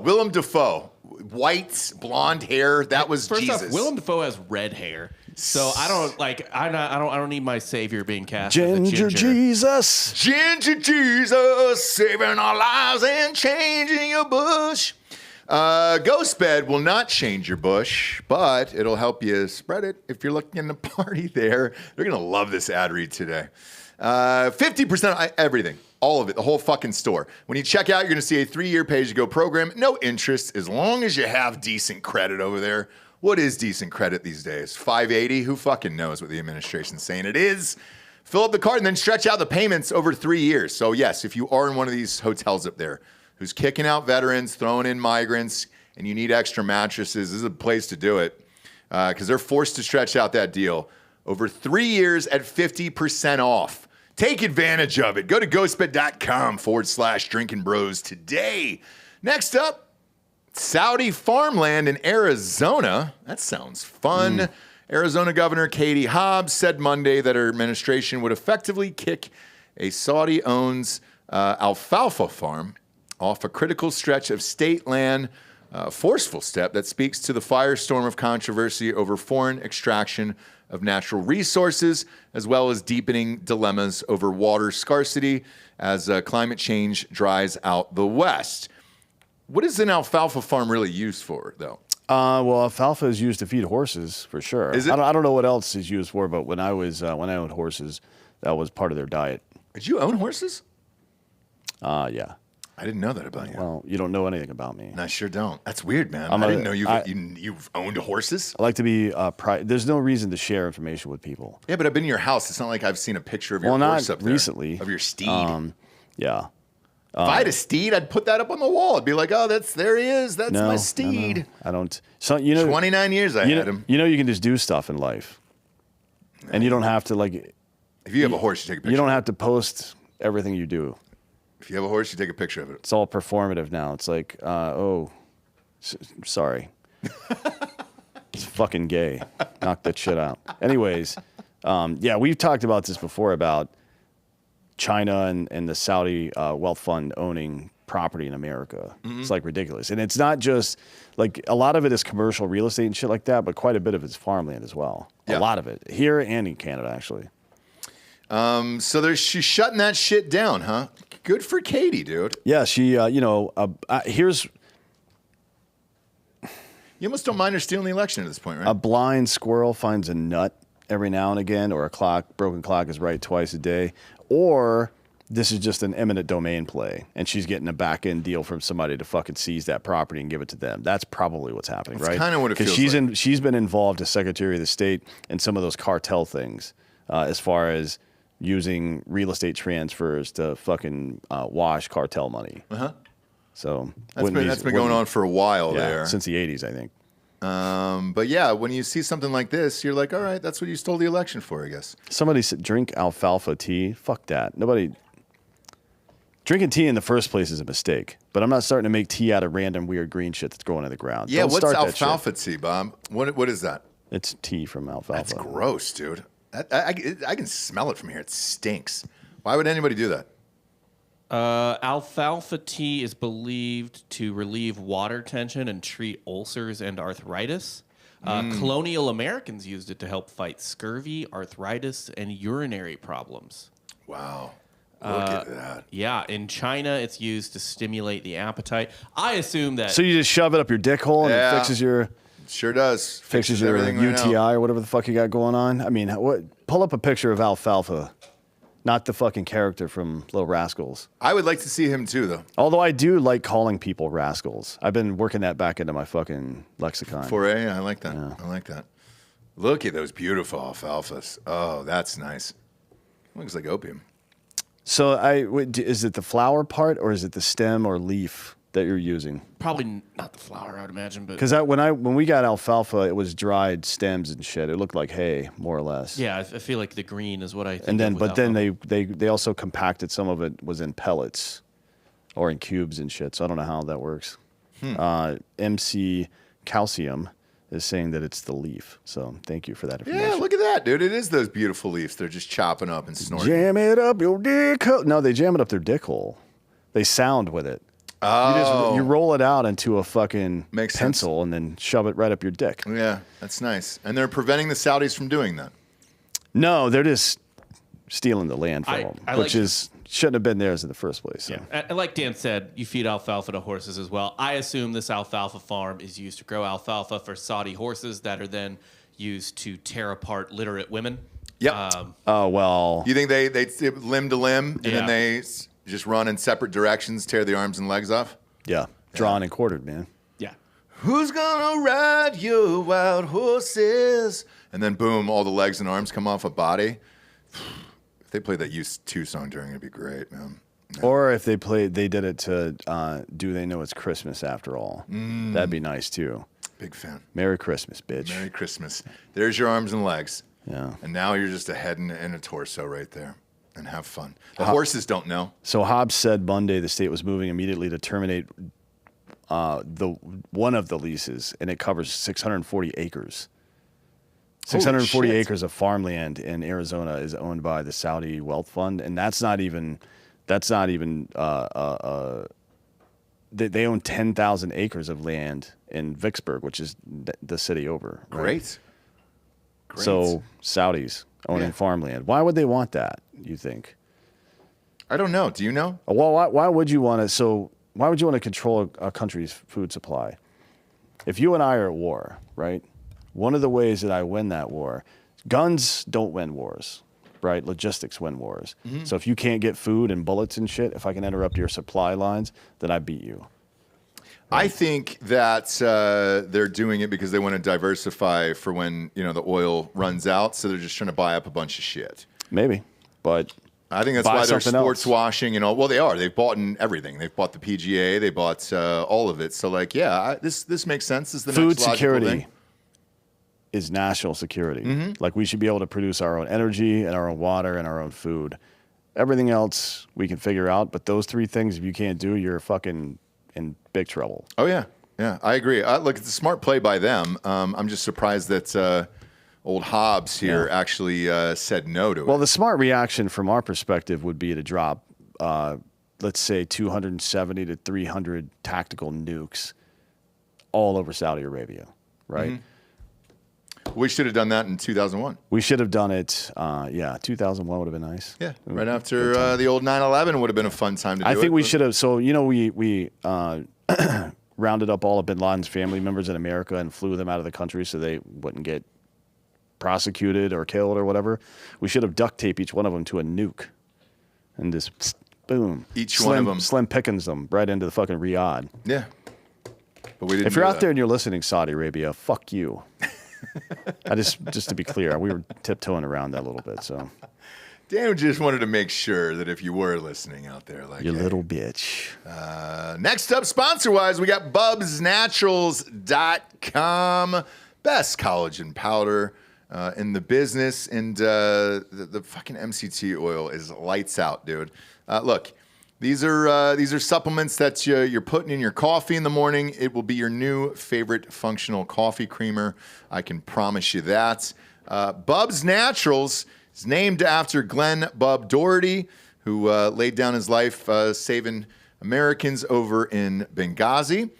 Willem Dafoe, white, blonde hair. That was First Jesus. off, Willem Dafoe has red hair, so I don't need my savior being cast as a Ginger Jesus. Ginger Jesus, saving our lives and changing your bush. Ghost bed will not change your bush, but it'll help you spread it if you're looking to party there. They're going to love this ad read today. 50% everything, all of it, the whole fucking store. When you check out, you're going to see a 3-year pay-as-you-go program. No interest as long as you have decent credit over there. What is decent credit these days? 580? Who fucking knows what the administration's saying it is? Fill up the card and then stretch out the payments over 3 years. So yes, if you are in one of these hotels up there who's kicking out veterans, throwing in migrants, and you need extra mattresses, this is a place to do it because they're forced to stretch out that deal over 3 years at 50% off. Take advantage of it. Go to ghostbed.com/Drinkin Bros today. Next up, Saudi farmland in Arizona. That sounds fun. Arizona Governor Katie Hobbs said Monday that her administration would effectively kick a Saudi-owned alfalfa farm off a critical stretch of state land, a forceful step that speaks to the firestorm of controversy over foreign extraction of natural resources, as well as deepening dilemmas over water scarcity as climate change dries out the West. What is an alfalfa farm really used for, though? Well, alfalfa is used to feed horses for sure. Is it? I don't know what else is used for, but when I owned horses, that was part of their diet. Did you own horses? Yeah. I didn't know that about you. Well, you don't know anything about me. I sure don't. That's weird, man. I'm I a- didn't know I- you've owned horses. I like to be there's no reason to share information with people. Yeah, but I've been to your house. It's not like I've seen a picture of your Well, horse not up there. recently. Of your steed. Yeah. If I had a steed, I'd put that up on the wall. I'd be like, oh, there he is. That's No, my no, steed. no. I don't. So 29 years I had him. You can just do stuff in life, and you don't have to like. If you have a horse, you take a picture. You don't have to post everything you do. If you have a horse, you take a picture of it. It's all performative now. It's like, sorry. It's fucking gay. Knock that shit out. Anyways, yeah, we've talked about this before about China and the Saudi wealth fund owning property in America. It's like ridiculous. And it's not just like a lot of it is commercial real estate and shit like that, but quite a bit of it's farmland as well. Yeah. A lot of it here and in Canada, actually. So she's shutting that shit down, huh? Good for Katie, dude. Yeah, she, here's You almost don't mind her stealing the election at this point, right? a blind squirrel finds a nut every now and again, or a broken clock is right twice a day, or this is just an eminent domain play, and she's getting a back-end deal from somebody to fucking seize that property and give it to them. That's probably what's happening, That's right? kinda what it feels like. She's been involved as Secretary of the State in some of those cartel things, as far as using real estate transfers to fucking wash cartel money. Uh-huh. So That's been going on for a while yeah, there. since the 80s, I think. But yeah, when you see something like this, you're like, all right, that's what you stole the election for, I guess. Somebody said drink alfalfa tea. Fuck that. Drinking tea in the first place is a mistake. But I'm not starting to make tea out of random weird green shit that's growing in the ground. Yeah, Don't what's start that shit. alfalfa tea, Bob? What is that? It's tea from alfalfa. That's gross, dude. I can smell it from here. It stinks. Why would anybody do that? Alfalfa tea is believed to relieve water tension and treat ulcers and arthritis. Colonial Americans used it to help fight scurvy, arthritis, and urinary problems. Wow. Look at that. Yeah, in China, it's used to stimulate the appetite. I assume that. So you just shove it up your dick hole and Yeah. it fixes your Sure does. fixes your everything right UTI now. or whatever the fuck you got going on. I mean, pull up a picture of alfalfa, not the fucking character from Little Rascals. I would like to see him too, though. Although I do like calling people rascals. I've been working that back into my fucking lexicon. Foray, I like that. I like that. Look at those beautiful alfalfas. Oh, that's nice. Looks like opium. So is it the flower part or is it the stem or leaf that you're using? Probably not the flower, I would imagine, but Because when we got alfalfa, it was dried stems and shit. It looked like hay, more or less. yeah, I feel like the green is what I think. And then, of with but then alfalfa. they also compacted. Some of it was in pellets or in cubes and shit. So I don't know how that works. MC Calcium is saying that it's the leaf. So thank you for that information. Yeah, look at that, dude. It is those beautiful leaves. They're just chopping up and snorting. Jam it up your dick hole. No, they jam it up their dick hole. They sound with it. Oh. You roll it out into a fucking Makes pencil sense. and then shove it right up your dick. Yeah, that's nice. And they're preventing the Saudis from doing that. No, they're just stealing the land from them, I which like- shouldn't have been theirs in the first place. So. Yeah. And like Dan said, you feed alfalfa to horses as well. I assume this alfalfa farm is used to grow alfalfa for Saudi horses that are then used to tear apart literate women. Yep. Oh, well. You think they limb to limb and then Yeah. they just run in separate directions, tear the arms and legs off? Yeah. Drawn and quartered, man. Yeah. Who's gonna ride your wild horses? And then boom, all the legs and arms come off a body. If they played that U2 song during, it'd be great, man. Or if they did it to Do They Know It's Christmas After All? That'd be nice, too. Big fan. Merry Christmas, bitch. Merry Christmas. There's your arms and legs. Yeah. And now you're just a head and a torso right there. And have fun. The horses don't know. So Hobbs said Monday the state was moving immediately to terminate one of the leases, and it covers 640 acres. 640 shit. acres of farmland in Arizona is owned by the Saudi Wealth Fund, and that's not even. They own 10,000 acres of land in Vicksburg, which is the city over. Right? Great. So Saudis owning farmland. Why would they want that? You think? I don't know. Do you know? Well, why would you want to? So why would you want to control a country's food supply? If you and I are at war, right? One of the ways that I win that war, guns don't win wars, right? Logistics win wars. So if you can't get food and bullets and shit, if I can interrupt your supply lines, then I beat you. I think that they're doing it because they want to diversify for when the oil runs out. So they're just trying to buy up a bunch of shit. Maybe, but I think that's buy why they're something else. sports washing and all. Well, they are. They've bought in everything. They've bought the PGA. They bought all of it. So like, yeah, this makes sense. This is the food next logical security thing. is national security. Like we should be able to produce our own energy and our own water and our own food. Everything else we can figure out, but those three things, if you can't do, you're fucking in big trouble. Oh yeah, yeah, I agree. Look, it's a smart play by them. I'm just surprised that old Hobbs here actually said no to it. Well, the smart reaction from our perspective would be to drop, let's say, 270 to 300 tactical nukes all over Saudi Arabia, right? We should have done that in 2001. We should have done it. 2001 would have been nice. Yeah, right after the old 9/11 would have been a fun time to do it. I think we should have. So we rounded up all of Bin Laden's family members in America and flew them out of the country so they wouldn't get prosecuted or killed or whatever. We should have duct taped each one of them to a nuke, and just psst, boom, One of them. Slim Pickens them right into the fucking Riyadh. Yeah, but we didn't. If you're do out that. there and you're listening, Saudi Arabia, fuck you. I just to be clear, we were tiptoeing around that a little bit. So Dan just wanted to make sure that if you were listening out there, like you hey. little bitch. Next up, sponsor-wise, we got BubsNaturals.com. Best collagen powder in the business. And the fucking MCT oil is lights out, dude. Look, these are supplements that you're putting in your coffee in the morning. It will be your new favorite functional coffee creamer. I can promise you that. Bubs Naturals is named after Glenn Bub Doherty, who laid down his life saving Americans over in Benghazi.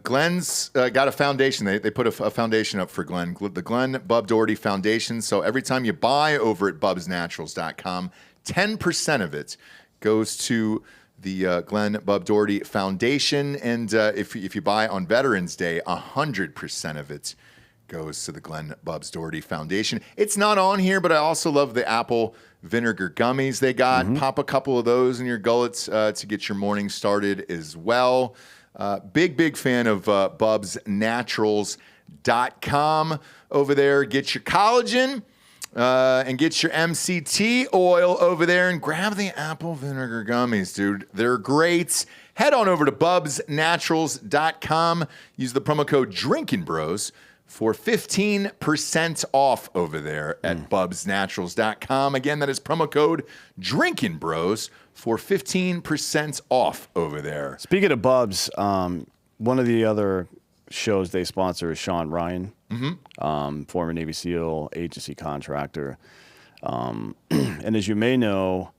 Glenn's got a foundation. They put a foundation up for Glenn, the Glenn Bub Doherty Foundation. So every time you buy over at BubsNaturals.com, 10% of it goes to the Glenn Bub Doherty Foundation. And if you buy on Veterans Day, 100% of it goes to the Glenn Bubs Doherty Foundation. It's not on here, but I also love the apple vinegar gummies they got. Pop a couple of those in your gullets to get your morning started as well. Big fan of BubsNaturals.com over there. Get your collagen. And get your MCT oil over there and grab the apple vinegar gummies, dude. They're great. Head on over to bubsnaturals.com. Use the promo code DrinkinBros for 15% off over there at bubsnaturals.com. Again, that is promo code DrinkinBros for 15% off over there. Speaking of Bubs, one of the other shows they sponsor is Sean Ryan, former Navy SEAL agency contractor. And as you may know,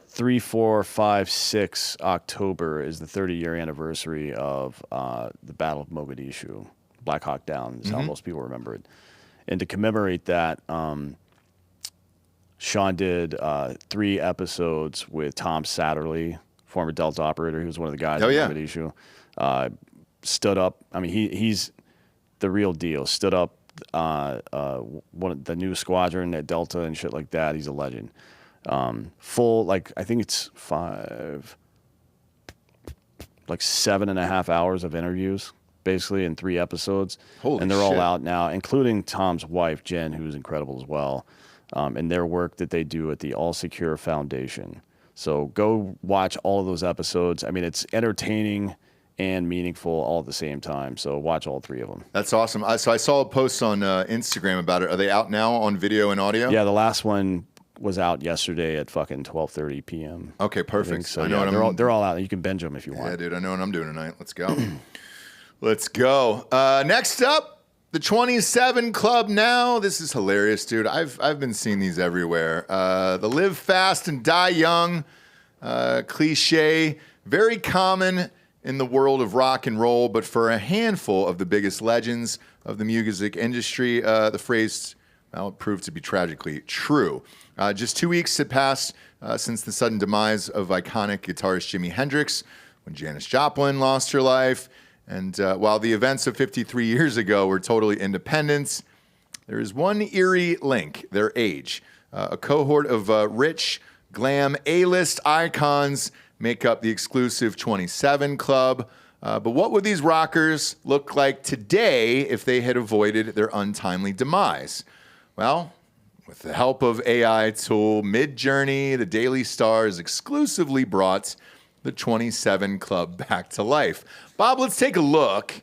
3, 4, 5, 6 October is the 30-year anniversary of the Battle of Mogadishu. Black Hawk Down is how most people remember it. And to commemorate that, Sean did 3 episodes with Tom Satterley, former Delta operator, who was one of the guys in Mogadishu. Stood up. I mean, he's the real deal. Stood up one of the new squadron at Delta and shit like that. He's a legend. Full, like, I think it's 7.5 hours of interviews, basically, in 3 episodes. Holy and they're shit. all out now, including Tom's wife, Jen, who's incredible as well, and their work that they do at the All Secure Foundation. So go watch all of those episodes. I mean, it's entertaining and meaningful all at the same time. So watch all 3 of them. That's awesome. So I saw a post on Instagram about it. Are they out now on video and audio? Yeah, the last one was out yesterday at fucking 12:30 p.m. Okay, perfect. So I know yeah, what they're all out. You can binge them if you want. Yeah, dude, I know what I'm doing tonight. Let's go. Let's go. Next up, the 27 Club now. This is hilarious, dude. I've been seeing these everywhere. The live fast and die young cliche, very common in the world of rock and roll, but for a handful of the biggest legends of the music industry, the phrase, well, it proved to be tragically true. Just 2 weeks had passed since the sudden demise of iconic guitarist Jimi Hendrix, when Janis Joplin lost her life. And while the events of 53 years ago were totally independent, there is one eerie link: their age. A cohort of rich, glam, A-list icons make up the exclusive 27 Club. But what would these rockers look like today if they had avoided their untimely demise? Well, with the help of AI tool Midjourney, the Daily Star has exclusively brought the 27 Club back to life. Bob, let's take a look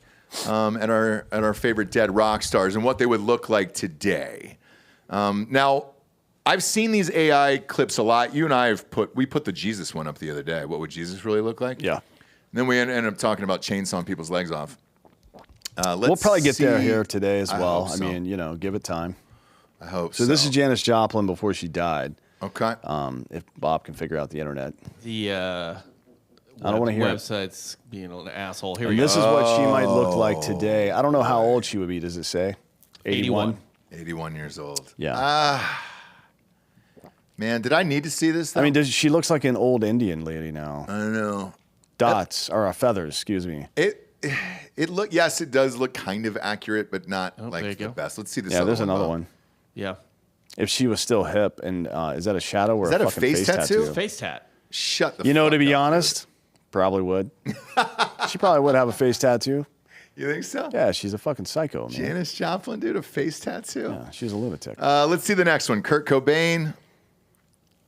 at our favorite dead rock stars and what they would look like today. Now, I've seen these AI clips a lot. You and I we put the Jesus one up the other day. What would Jesus really look like? Yeah. And then we ended up talking about chainsawing people's legs off. We'll probably get there here today as well. hope so. I mean, give it time. I hope so. So this is Janis Joplin before she died. Okay. If Bob can figure out the internet. The I don't want to hear it. website's being an asshole. Here And we go. this is what she might look like today. I don't know how old she would be. Does it say? 81. 81 years old. Yeah. Man, did I need to see this, though? I mean, she looks like an old Indian lady now. I don't know. Dots, or feathers, excuse me. It yes, it does look kind of accurate, but not there you like the go. best. Let's see this Yeah, other there's one, another Bob. one. Yeah. If she was still hip, and is that a shadow or Is that a fucking face tattoo? Face tat. Shut the You know, fuck to be up, honest, probably would. She probably would have a face tattoo. dude. You think so? Yeah, she's a fucking psycho, man. Janis Joplin, dude, a face tattoo? Yeah, she's a lunatic. Let's see the next one. Kurt Cobain.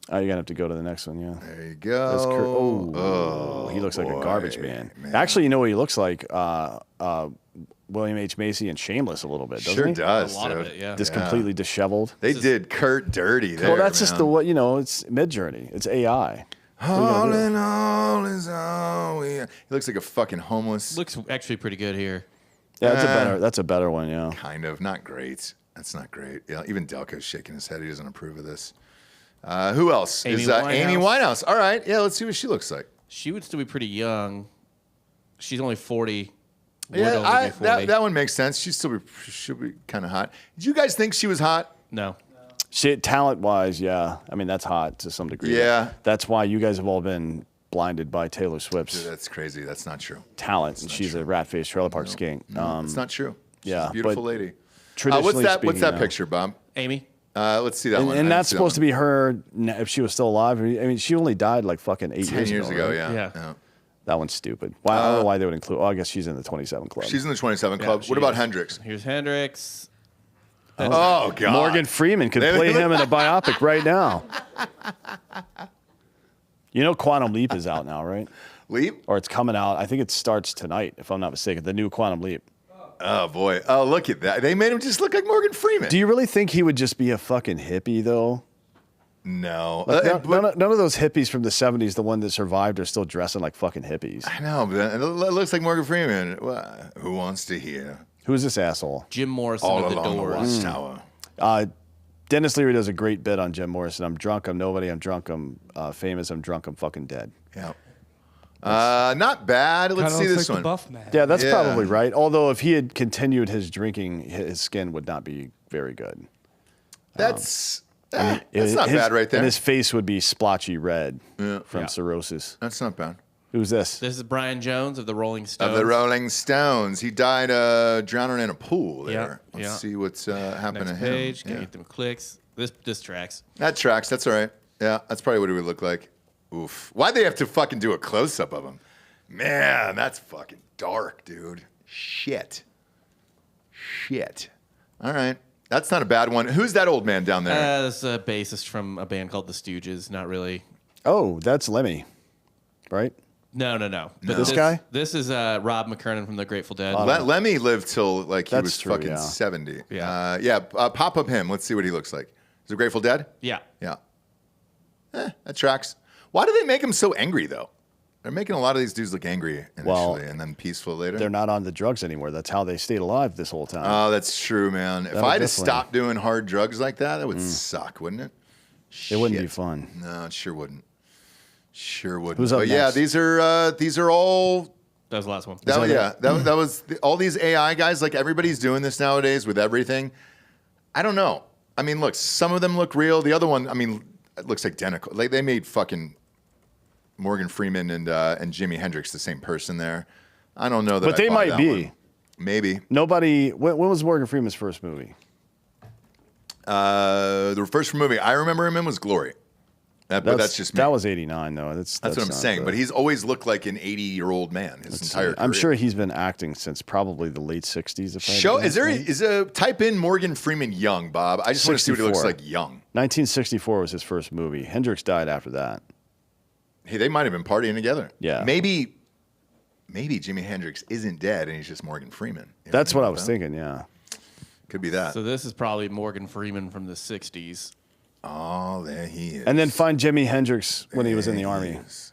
Oh, you're gonna have to go to the next one, yeah. There you go. That's Kurt. He looks like a garbage man. Actually, you know what he looks like? William H. Macy and Shameless a little bit, doesn't Sure he? does, A lot dude. of it, yeah. Just completely disheveled. They did Kurt dirty there, Well, that's just man. it's Midjourney. It's AI. All in all is all we... He looks like a fucking homeless. Looks actually pretty good here. Yeah, that's a better one, yeah. Kind of. Not great. That's not great. Yeah, even Delco's shaking his head. He doesn't approve of this. Who else? Amy Amy Winehouse. Winehouse. All right. Yeah, let's see what she looks like. She would still be pretty young. She's only 40. Would Yeah, only be 40. that one makes sense. She'll be kind of hot. Did you guys think she was hot? No. Shit, talent-wise, yeah. I mean, that's hot to some degree. Yeah. That's why you guys have all been blinded by Taylor Swift's Dude, that's crazy. That's not true. talent, and she's a rat-faced trailer park skink. It's not true. She's yeah, a beautiful but lady. Traditionally What's speaking, that no. picture, Bob? Amy? Let's see that one. And that's supposed to be her if she was still alive. I mean, she only died like fucking 8 10 years ago. right? Yeah. That one's stupid. Why? I don't know why they would include. Oh, I guess she's in the 27 Club. She's in the 27 Yeah, Club. she What about is. Hendrix? Here's Hendrix. Oh, God. Morgan Freeman could play him in a biopic right now. You know Quantum Leap is out now, right? Leap? Or it's coming out. I think it starts tonight, if I'm not mistaken. The new Quantum Leap. Oh, boy. Oh, look at that. They made him just look like Morgan Freeman. Do you really think he would just be a fucking hippie, though? No. Like, none of those hippies from the 70s, the one that survived, are still dressing like fucking hippies. I know, but it looks like Morgan Freeman. Who wants to hear? Who's this asshole? Jim Morrison All of the along the Doors. Watchtower. Dennis Leary does a great bit on Jim Morrison. I'm drunk, I'm nobody, I'm drunk, I'm famous, I'm drunk, I'm fucking dead. Yeah. Not bad. Let's see this like one. The buff man. Yeah, that's Yeah. probably right. Although if he had continued his drinking, his skin would not be very good. That's not bad right there. And his face would be splotchy red from cirrhosis. That's not bad. Who's this? This is Brian Jones of the Rolling Stones. Of the Rolling Stones. He died drowning in a pool there. Yeah, Let's yeah. see what's happening Next to him. page. Can Yeah. get them clicks. This tracks. That tracks. That's all right. Yeah, that's probably what it would look like. Oof. Why'd they have to fucking do a close-up of him? Man, that's fucking dark, dude. Shit. All right. That's not a bad one. Who's that old man down there? This is a bassist from a band called the Stooges. Not really. Oh, that's Lemmy, right? No. But This guy? This is Rob McKernan from the Grateful Dead. Lemmy lived till like he That's was true, fucking yeah. 70. Yeah. Pop up him. Let's see what he looks like. Is it Grateful Dead? Yeah. Yeah. That tracks. Why do they make him so angry, though? They're making a lot of these dudes look angry initially and then peaceful later. They're not on the drugs anymore. That's how they stayed alive this whole time. Oh, that's true, man. If That'll I had to definitely- stop doing hard drugs like that, that would suck, wouldn't it? It wouldn't be Shit. fun. No, it sure wouldn't. Sure wouldn't. Who's up but yeah, next? these are all. That was the last one. That was all these AI guys. Like everybody's doing this nowadays with everything. I don't know. I mean, look, some of them look real. The other one, I mean, it looks identical. Like they made fucking Morgan Freeman and Jimi Hendrix the same person there. I don't know that. But they buy might that be. one. Maybe. Nobody. When was Morgan Freeman's first movie? The first movie I remember him in was Glory. But that's just me. That was '89, though. That's what I'm not saying. the- But he's always looked like an 80-year-old man his entire career. I'm sure he's been acting since probably the late '60s. If I had to Show guess. type in Morgan Freeman young, Bob. I just want to see what he looks 64. like young. 1964 was his first movie. Hendrix died after that. Hey, they might have been partying together. Yeah. Maybe Jimi Hendrix isn't dead and he's just Morgan Freeman. You know That's what I mean? was thinking. Yeah. Could be that. So this is probably Morgan Freeman from the 60s. Oh, there he is. And then find Jimi Hendrix when he was in the army. is.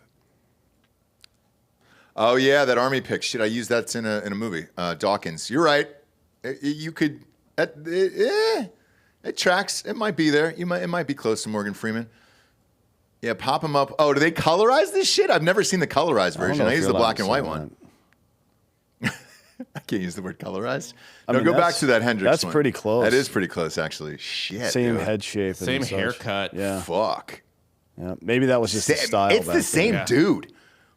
Oh yeah, that army pic. Shit, I used that in a movie. Dawkins. You're right. You could. It tracks. It might be there. It might be close to Morgan Freeman. Yeah, pop him up. Oh, do they colorize this shit? I've never seen the colorized I don't version. know I if use you're the allowed black to and say white that. one. I can't use the word colorized. I No, mean, go back that's- to that Hendrix that's one. pretty close. That is pretty close, actually. Shit. Same dude. head shape. Same and such. haircut. Yeah. Fuck. Yeah. Maybe that was just the style. It's back the then. same Yeah. dude.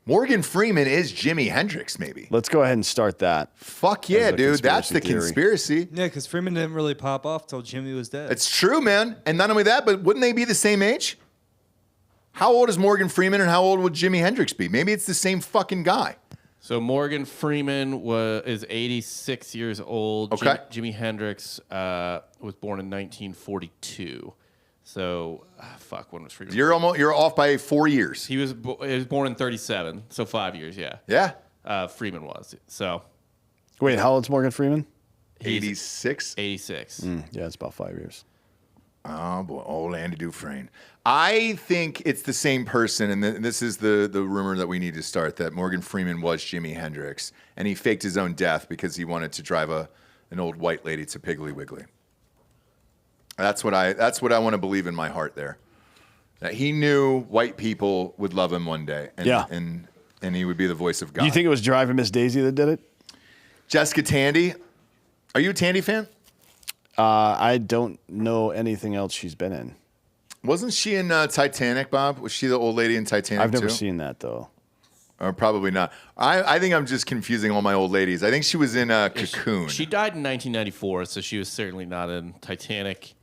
Morgan Freeman is Jimi Hendrix, maybe. Let's go ahead and start that. Fuck yeah, As a dude. That's the conspiracy conspiracy. Yeah, because Freeman didn't really pop off till Jimmy was dead. It's true, man. And not only that, but wouldn't they be the same age? How old is Morgan Freeman and how old would Jimi Hendrix be? Maybe it's the same fucking guy. So Morgan Freeman is 86 years old. Okay. Jimi Hendrix was born in 1942. So, when was Freeman? You're off by 4 years. He was born in 37, so 5 years, yeah. Yeah. Freeman was. So, Wait, how old's Morgan Freeman? 86. 86. Yeah, it's about 5 years. Oh, boy. Old Andy Dufresne. I think it's the same person, and this is the rumor that we need to start, that Morgan Freeman was Jimi Hendrix, and he faked his own death because he wanted to drive an old white lady to Piggly Wiggly. That's what I want to believe in my heart there. That he knew white people would love him one day, and he would be the voice of God. Do you think it was Driving Miss Daisy that did it? Jessica Tandy? Are you a Tandy fan? I don't know anything else she's been in. Wasn't she in Titanic, Bob? Was she the old lady in Titanic I've never too? seen that, though. Or probably not. I think I'm just confusing all my old ladies. I think she was in Cocoon. She died in 1994, so she was certainly not in Titanic.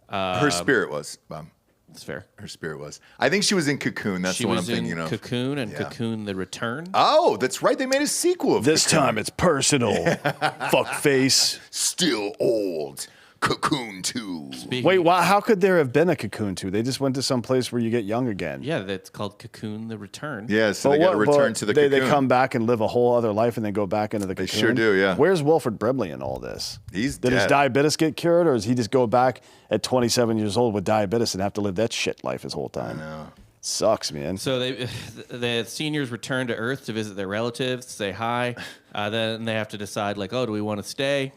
Her spirit was, Bob. That's fair. Her spirit was. I think she was in Cocoon. That's She the one I'm was in thinking of. Cocoon and Yeah. Cocoon the Return. Oh, that's right. They made a sequel of This Cocoon. time it's personal. Fuck face. Still old. Cocoon 2. Wait, how could there have been a Cocoon 2? They just went to some place where you get young again. Yeah, that's called Cocoon the Return. Yeah, so they got to return to the cocoon. They come back and live a whole other life and then go back into the cocoon. They sure do, yeah. Where's Wilford Brimley in all this? He's Did his dead. diabetes get cured, or does he just go back at 27 years old with diabetes and have to live that shit life his whole time? I know. Sucks, man. So the seniors return to Earth to visit their relatives, say hi. Then they have to decide, like, oh, do we want to stay?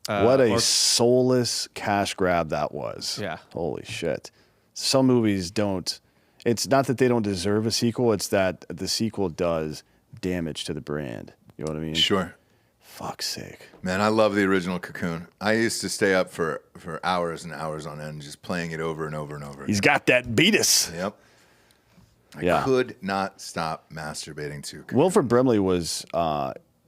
What a soulless cash grab that was. Yeah. Holy shit. Some movies don't. It's not that they don't deserve a sequel. It's that the sequel does damage to the brand. You know what I mean? Sure. Fuck's sake. Man, I love the original Cocoon. I used to stay up for hours and hours on end just playing it over and over and over. He's got that beatus. Yep. I could not stop masturbating to Cocoon. Wilford Brimley was,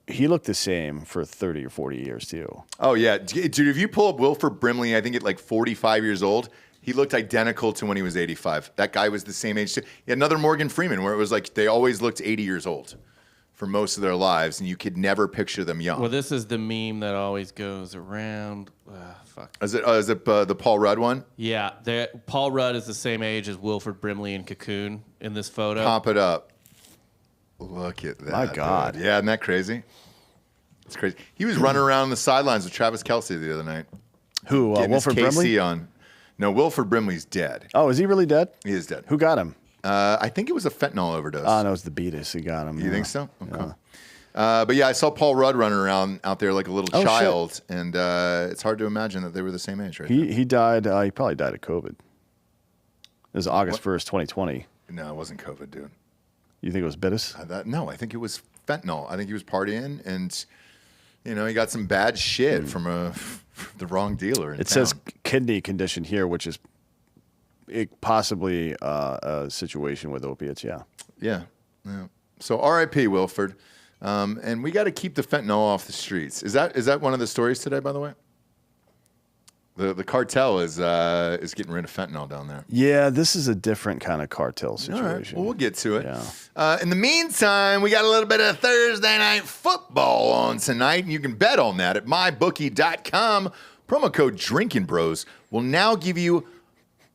he looked the same for 30 or 40 years, too. Oh, yeah. Dude, if you pull up Wilford Brimley, I think at like 45 years old, he looked identical to when he was 85. That guy was the same age, too. He had another Morgan Freeman, where it was like they always looked 80 years old for most of their lives, and you could never picture them young. Well, this is the meme that always goes around. Fuck. Is it the Paul Rudd one? Yeah, Paul Rudd is the same age as Wilford Brimley in Cocoon in this photo. Pop it up. Look at that. My God. Dude. Yeah, isn't that crazy? It's crazy. He was running around the sidelines with Travis Kelce the other night. Who, Wilford Brimley? On. No, Wilford Brimley's dead. Oh, is he really dead? He is dead. Who got him? I think it was a fentanyl overdose. Oh, no, it was the beatus who got him. You think so? Okay. But yeah, I saw Paul Rudd running around out there like a little child, and it's hard to imagine that they were the same age, right? He died, he probably died of COVID. It was August 1st, 2020. No, it wasn't COVID, dude. You think it was beatus? No, I think it was fentanyl. I think he was partying, and he got some bad shit from the wrong dealer. It says kidney condition here, which is possibly a situation with opiates. Yeah. Yeah. So R.I.P. Wilford, and we got to keep the fentanyl off the streets. Is that one of the stories today? By the way, the cartel is getting rid of fentanyl down there. Yeah, this is a different kind of cartel situation. All right. Well, we'll get to it. Yeah. In the meantime, we got a little bit of Thursday night football on tonight, and you can bet on that at mybookie.com. Promo code Drinkin Bros will now give you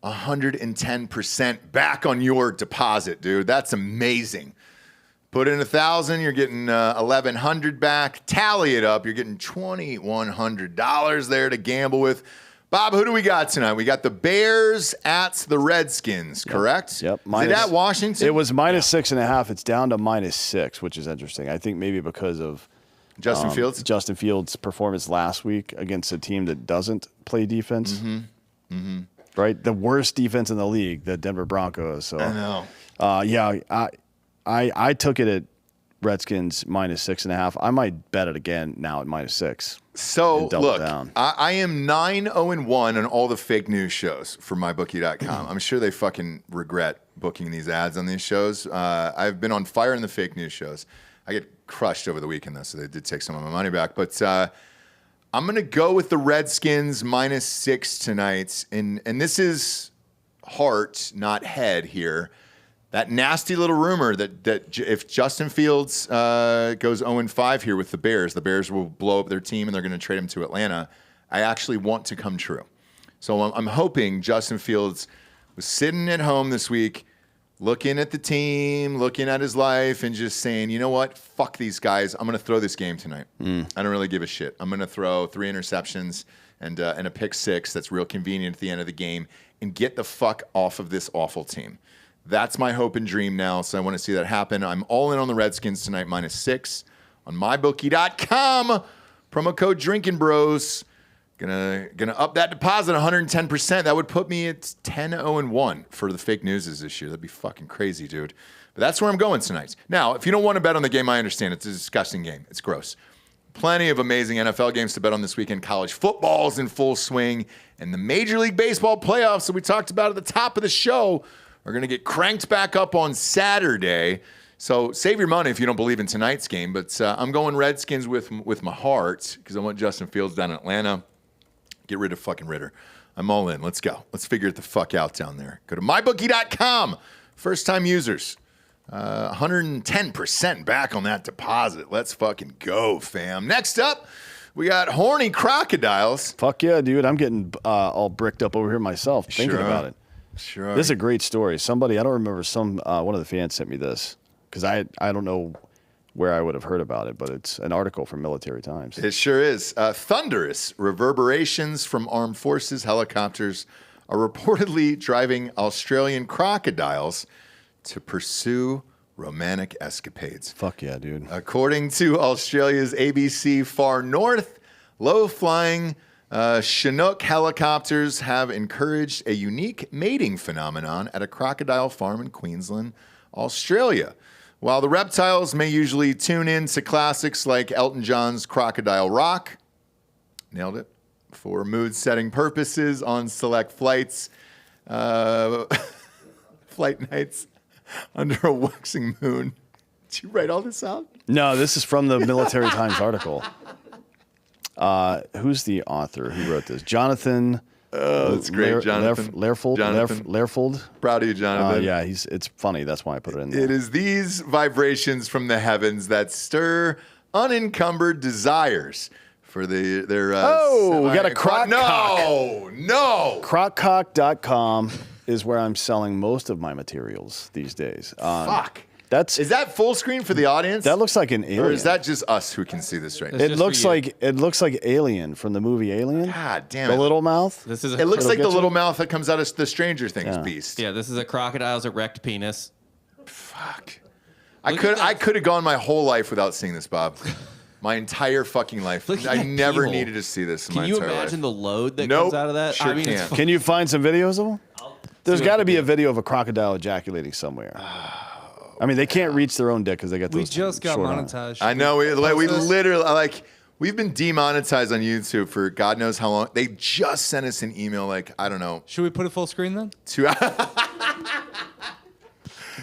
110% back on your deposit, dude. That's amazing. Put in $1,000, you're getting $1,100 back. Tally it up, you're getting $2,100 there to gamble with. Bob, who do we got tonight? We got the Bears at the Redskins, correct? Yep. Is it at Washington? It was -6.5. It's down to -6, which is interesting. I think maybe because of Justin Fields? Justin Fields' performance last week against a team that doesn't play defense. Mm-hmm. Right? The worst defense in the league, the Denver Broncos. So I know. Yeah, I took it at Redskins -6.5. I might bet it again now at -6. So, look, down. I am 9-0-1 on all the fake news shows for mybookie.com. I'm sure they fucking regret booking these ads on these shows. I've been on fire in the fake news shows. I get crushed over the weekend, though, so they did take some of my money back. But I'm going to go with the Redskins -6 tonight. And this is heart, not head here. That nasty little rumor that if Justin Fields goes 0-5 here with the Bears will blow up their team and they're going to trade him to Atlanta. I actually want to come true. So I'm hoping Justin Fields was sitting at home this week, looking at the team, looking at his life, and just saying, you know what? Fuck these guys. I'm going to throw this game tonight. I don't really give a shit. I'm going to throw 3 interceptions and a pick 6 that's real convenient at the end of the game and get the fuck off of this awful team. That's my hope and dream now, so I want to see that happen. I'm all in on the Redskins tonight, -6 on mybookie.com. Promo code Drinkin Bros. Gonna up that deposit 110%. That would put me at 10-0-1 for the fake news this year. That'd be fucking crazy, dude. But that's where I'm going tonight. Now, if you don't want to bet on the game, I understand. It's a disgusting game. It's gross. Plenty of amazing NFL games to bet on this weekend. College football's in full swing, and the Major League Baseball playoffs that we talked about at the top of the show are going to get cranked back up on Saturday. So save your money if you don't believe in tonight's game. But I'm going Redskins with my heart because I want Justin Fields down in Atlanta. Get rid of fucking Ritter. I'm all in. Let's go. Let's figure it the fuck out down there. Go to mybookie.com. First-time users. 110% back on that deposit. Let's fucking go, fam. Next up, We got horny crocodiles. Fuck yeah, dude. I'm getting all bricked up over here myself thinking about it. Sure. This is a great story. Somebody, I don't remember, one of the fans sent me this because I don't know where I would have heard about it, but it's an article from Military Times. It sure is. Thunderous reverberations from armed forces helicopters are reportedly driving Australian crocodiles to pursue romantic escapades. Fuck yeah, dude. According to Australia's ABC Far North, low-flying Chinook helicopters have encouraged a unique mating phenomenon at a crocodile farm in Queensland, Australia. While the reptiles may usually tune in to classics like Elton John's Crocodile Rock, nailed it, for mood-setting purposes on select flights, flight nights under a waxing moon. Did you write all this out? No, this is from the Military Times article. Who's the author? Who wrote this? Jonathan. Oh, that's great, Jonathan. Lerfold. Proud of you, Jonathan. Yeah, it's funny. That's why I put it in there. It is these vibrations from the heavens that stir unencumbered desires for their. We got a croc cock. No. Croccock.com is where I'm selling most of my materials these days. Fuck. Is that full screen for the audience? That looks like an alien. Or is that just us who can see this right now? It looks like Alien from the movie Alien. God damn it. The little mouth. It looks like the little mouth that comes out of the Stranger Things beast. Yeah, this is a crocodile's erect penis. Fuck. I could have gone my whole life without seeing this, Bob. My entire fucking life. I never needed to see this in my entire life. Can you imagine the load that comes out of that? Sure can. Can you find some videos of them? There's got to be a video of a crocodile ejaculating somewhere. I mean, they can't reach their own dick because they got those. We just got monetized. I know. We literally we've been demonetized on YouTube for God knows how long. They just sent us an email I don't know. Should we put it full screen then? 2 hours.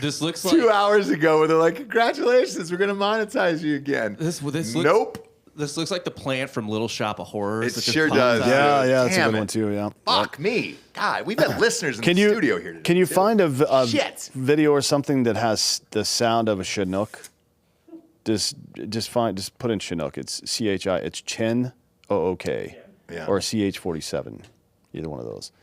This looks like 2 hours ago where they're like, congratulations, we're going to monetize you again. Nope. This looks like the plant from Little Shop of Horrors. It sure does. Yeah, that's a good one too, yeah. Fuck me. God, we've had listeners in the studio here today. Can you find a video or something that has the sound of a Chinook? Just put in Chinook. It's C-H-I, it's Chin-O-O-K. Yeah. Or CH-47. Either one of those.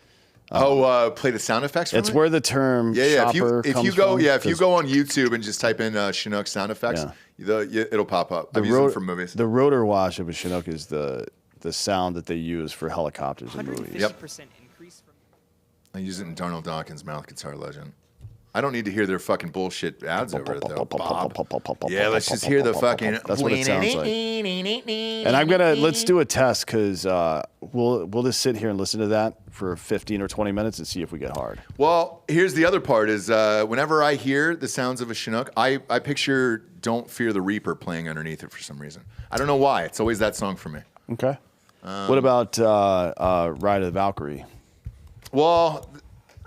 Play the sound effects from It's it? where the term chopper if you go on YouTube and just type in Chinook sound effects, it'll pop up. I've used them for movies. The rotor wash of a Chinook is the sound that they use for helicopters in movies. Yep. I use it in Darnell Dawkins' Mouth Guitar Legend. I don't need to hear their fucking bullshit ads over it though, Bob. Yeah, let's just hear the fucking. That's what it sounds like. And let's do a test because we'll just sit here and listen to that for 15 or 20 minutes and see if we get hard. Well, here's the other part: is whenever I hear the sounds of a Chinook, I picture "Don't Fear the Reaper" playing underneath it for some reason. I don't know why. It's always that song for me. Okay. What about Ride of the Valkyrie? Well.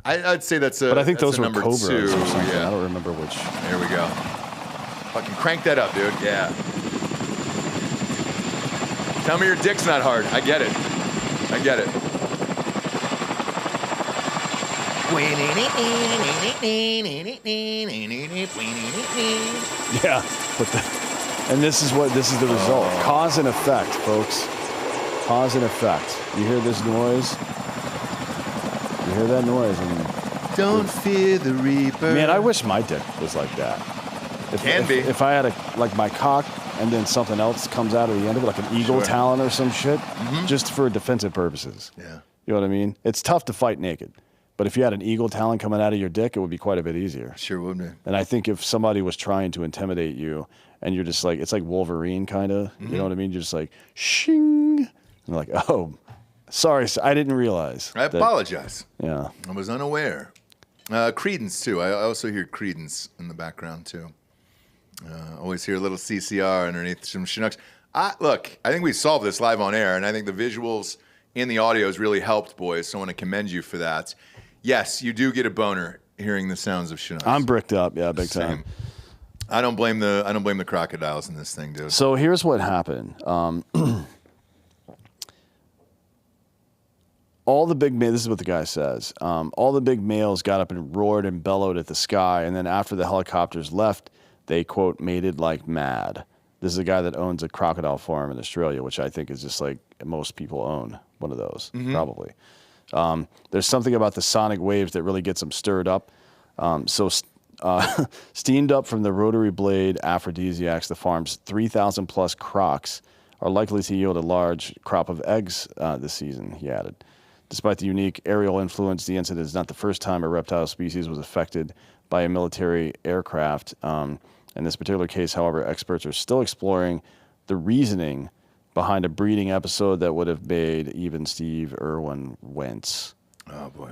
I'd say that's a. But I think those were number Cobras 2. or something. Yeah. I don't remember which. There we go. Fucking crank that up, dude. Yeah. Tell me your dick's not hard. I get it. Yeah. And this is the result. Cause and effect, folks. Cause and effect. You hear this noise? You hear that noise? And Don't fear the Reaper. Man, I wish my dick was like that. If I had my cock and then something else comes out of the end of it, like an eagle talon or some shit, just for defensive purposes. Yeah. You know what I mean? It's tough to fight naked. But if you had an eagle talon coming out of your dick, it would be quite a bit easier. Sure would be. And I think if somebody was trying to intimidate you and you're just like, it's like Wolverine kind of, you know what I mean? You're just like, shing. And they're like, oh, sorry, I didn't realize. I apologize. Yeah. I was unaware. Credence, too. I also hear Credence in the background, too. Always hear a little CCR underneath some Chinooks. Look, I think we solved this live on air, and I think the visuals and the audio has really helped, boys, so I want to commend you for that. Yes, you do get a boner hearing the sounds of Chinooks. I'm bricked up, yeah, big time. I don't blame the crocodiles in this thing, dude. So here's what happened. All the big males, this is what the guy says, all the big males got up and roared and bellowed at the sky, and then after the helicopters left, they, quote, mated like mad. This is a guy that owns a crocodile farm in Australia, which I think is just like most people own one of those, probably. There's something about the sonic waves that really gets them stirred up. Steamed up from the rotary blade aphrodisiacs, the farm's 3,000 plus crocs are likely to yield a large crop of eggs this season, he added. Despite the unique aerial influence, the incident is not the first time a reptile species was affected by a military aircraft. In this particular case, however, experts are still exploring the reasoning behind a breeding episode that would have made even Steve Irwin wince. Oh, boy.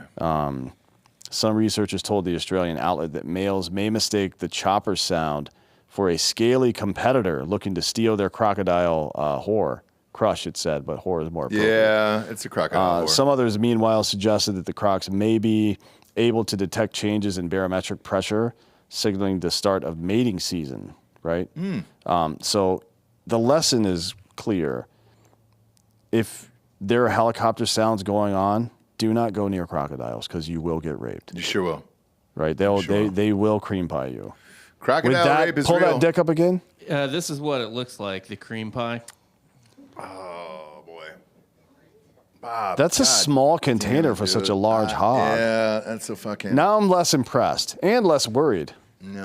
Some researchers told the Australian outlet that males may mistake the chopper sound for a scaly competitor looking to steal their crocodile whore. Crush, it said, but whore is more appropriate. Yeah, it's a crocodile whore. Some others, meanwhile, suggested that the crocs may be able to detect changes in barometric pressure, signaling the start of mating season, right? So the lesson is clear. If there are helicopter sounds going on, do not go near crocodiles because you will get raped. You sure will. Right? They will cream pie you. Crocodile rape is pull real. that dick up again? This is what it looks like, the cream pie. Oh, boy. Bob, That's a small container damn, for dude. such a large hog. Yeah, that's a fucking... Now I'm less impressed and less worried,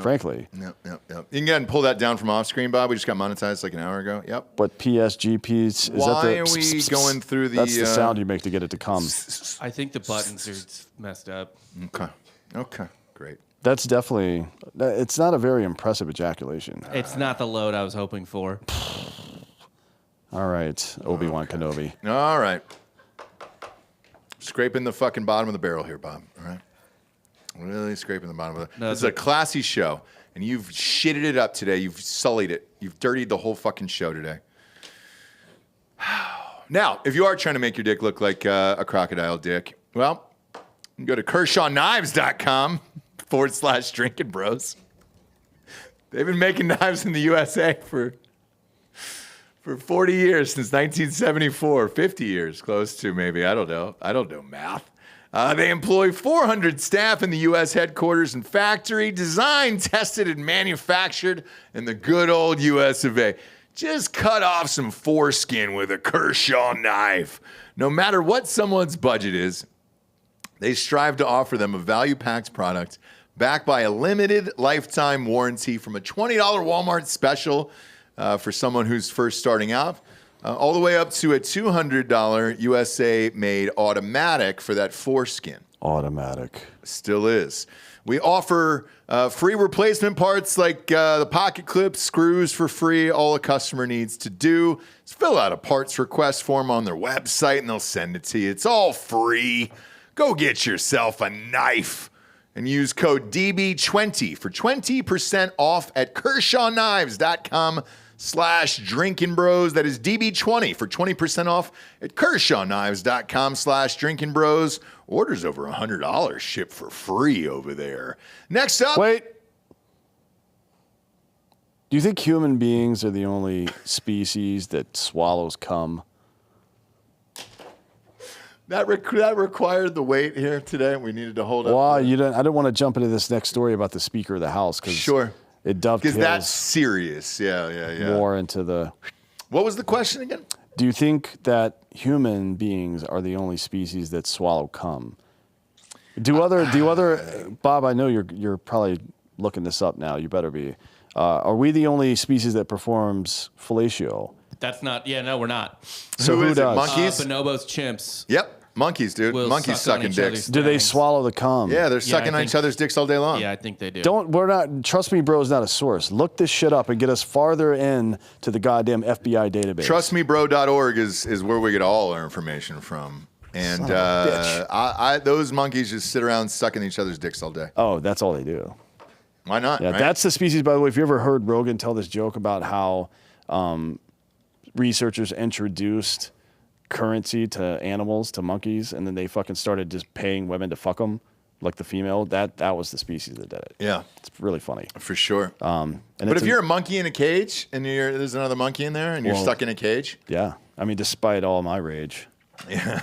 frankly. Yep. You can go ahead and pull that down from off screen, Bob. We just got monetized like an hour ago. Yep. But PSGPs, is Why that the... are we going through the... That's the sound you make to get it to come. I think the buttons are messed up. Okay, great. That's definitely... It's not a very impressive ejaculation. It's not the load I was hoping for. All right, Obi-Wan Kenobi. All right. Scraping the fucking bottom of the barrel here, Bob. All right. Really scraping the bottom of the... This is a classy show, and you've shitted it up today. You've sullied it. You've dirtied the whole fucking show today. Now, if you are trying to make your dick look like a crocodile dick, well, you can go to KershawKnives.com/Drinkin Bros. They've been making knives in the USA for 40 years, since 1974, 50 years, close to maybe. I don't know math. They employ 400 staff in the U.S. headquarters and factory, designed, tested, and manufactured in the good old U.S. of A. Just cut off some foreskin with a Kershaw knife. No matter what someone's budget is, they strive to offer them a value-packed product backed by a limited lifetime warranty from a $20 Walmart special for someone who's first starting out, all the way up to a $200 USA-made automatic for that foreskin. Automatic. Still is. We offer free replacement parts like the pocket clips, screws for free. All a customer needs to do is fill out a parts request form on their website, and they'll send it to you. It's all free. Go get yourself a knife and use code DB20 for 20% off at KershawKnives.com/Drinkin Bros. That is DB20 for 20% off at KershawKnives.com/Drinkin Bros. Orders over $100 ship for free over there. Next up. Wait. Do you think human beings are the only species that swallows cum? That required the wait here today. We needed to hold up. Well, I don't want to jump into this next story about the Speaker of the House because it dovetails. Because that's serious. Yeah. More into the. What was the question again? Do you think that human beings are the only species that swallow cum? Do other Bob? I know you're probably looking this up now. You better be. Are we the only species that performs fellatio? That's not. Yeah, no, we're not. So who does? Monkeys? Bonobos, chimps. Yep. Monkeys, dude. Will Monkeys suck on sucking each dicks. other's Do they fangs. swallow the cum? Yeah, they're sucking on each other's dicks all day long. Yeah, I think they do. We're not. Trust me, bro, is not a source. Look this shit up and get us farther in to the goddamn FBI database. TrustMeBro.org is where we get all our information from. And Son of a bitch. those monkeys just sit around sucking each other's dicks all day. Oh, that's all they do. Why not? Yeah, right? that's the species. By the way, if you ever heard Rogan tell this joke about how researchers introduced currency to animals, to monkeys, and then they fucking started just paying women to fuck them, like the female. That was the species that did it. Yeah, it's really funny for sure. But if you're a monkey in a cage and there's another monkey in there and you're stuck in a cage, yeah. I mean, despite all my rage. Yeah.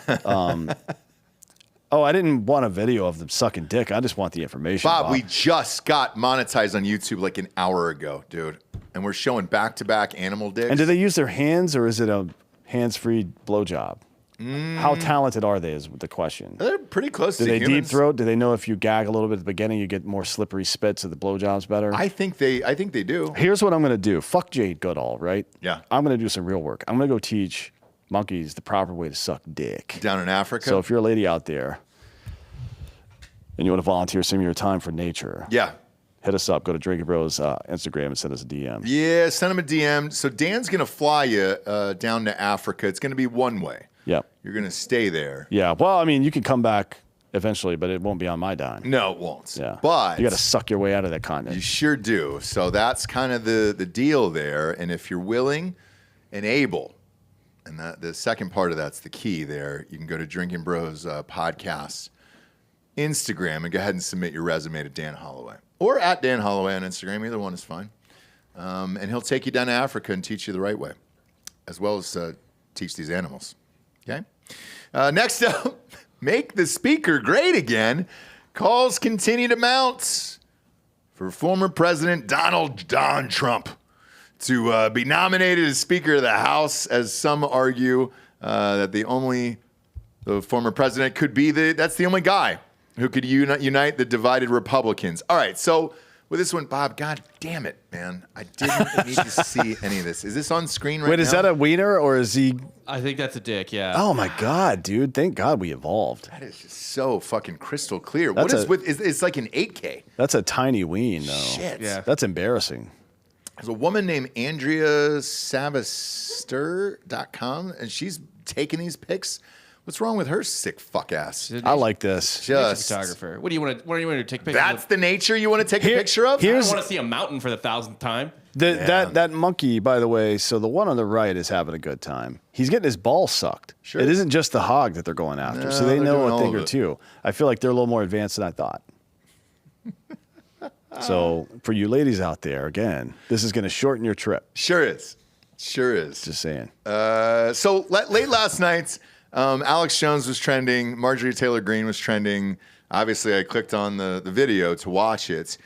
I didn't want a video of them sucking dick. I just want the information. Bob, we just got monetized on YouTube like an hour ago, dude. and we're showing back-to-back animal dicks. And do they use their hands, or is it a hands-free blowjob? How talented are they is the question. They're pretty close Do to they humans. deep throat? Do they know if you gag a little bit at the beginning, you get more slippery spit, so the blowjob's better? I think they do. Here's what I'm going to do. Fuck Jade Goodall, right? Yeah. I'm going to do some real work. I'm going to go teach monkeys the proper way to suck dick. Down in Africa? So if you're a lady out there and you want to volunteer some of your time for nature, Yeah. hit us up. Go to Drinkin Bros Instagram and send us a DM. Yeah, send him a DM. So Dan's going to fly you down to Africa. It's going to be one way. Yep. You're going to stay there. Yeah. Well, I mean, you can come back eventually, but it won't be on my dime. No, it won't. Yeah. But you got to suck your way out of that you continent. sure do. So that's kind of the deal there. And if you're willing and able, and that the second part of that's the key there, you can go to Drinkin Bros podcast Instagram and go ahead and submit your resume to Dan Holloway. Or at Dan Holloway on Instagram. Either one is fine. And he'll take you down to Africa and teach you the right way, as well as teach these animals. Okay? Next up, make the speaker great again. Calls continue to mount for former President Donald Trump to be nominated as Speaker of the House, as some argue that the former president could be that's the only guy who could unite the divided Republicans. All right, so with this one, Bob, God damn it, man. I didn't need to see any of this. Is this on screen right now? Wait, is that a wiener or is he... I think that's a dick, yeah. Oh, my God, dude. Thank God we evolved. That is just so fucking crystal clear. That's It's like an 8K. That's a tiny ween, though. Shit. Yeah. That's embarrassing. There's a woman named Andrea Savaster.com, and she's taking these pics. What's wrong with her sick fuck ass? I like this. Just Photographer. What do you want to take pictures that's of? the nature you want to take a picture of? I don't want to see a mountain for the 1,000th time. That monkey, by the way, so the one on the right is having a good time. He's getting his balls sucked. Sure. It isn't just the hog that they're going after. No, So they they're know doing a all thing of or it. two. I feel like they're a little more advanced than I thought. So for you ladies out there, again, this is going to shorten your trip. Sure is. Just saying. So late last night, Alex Jones was trending. Marjorie Taylor-Greene was trending. Obviously, I clicked on the video to watch it.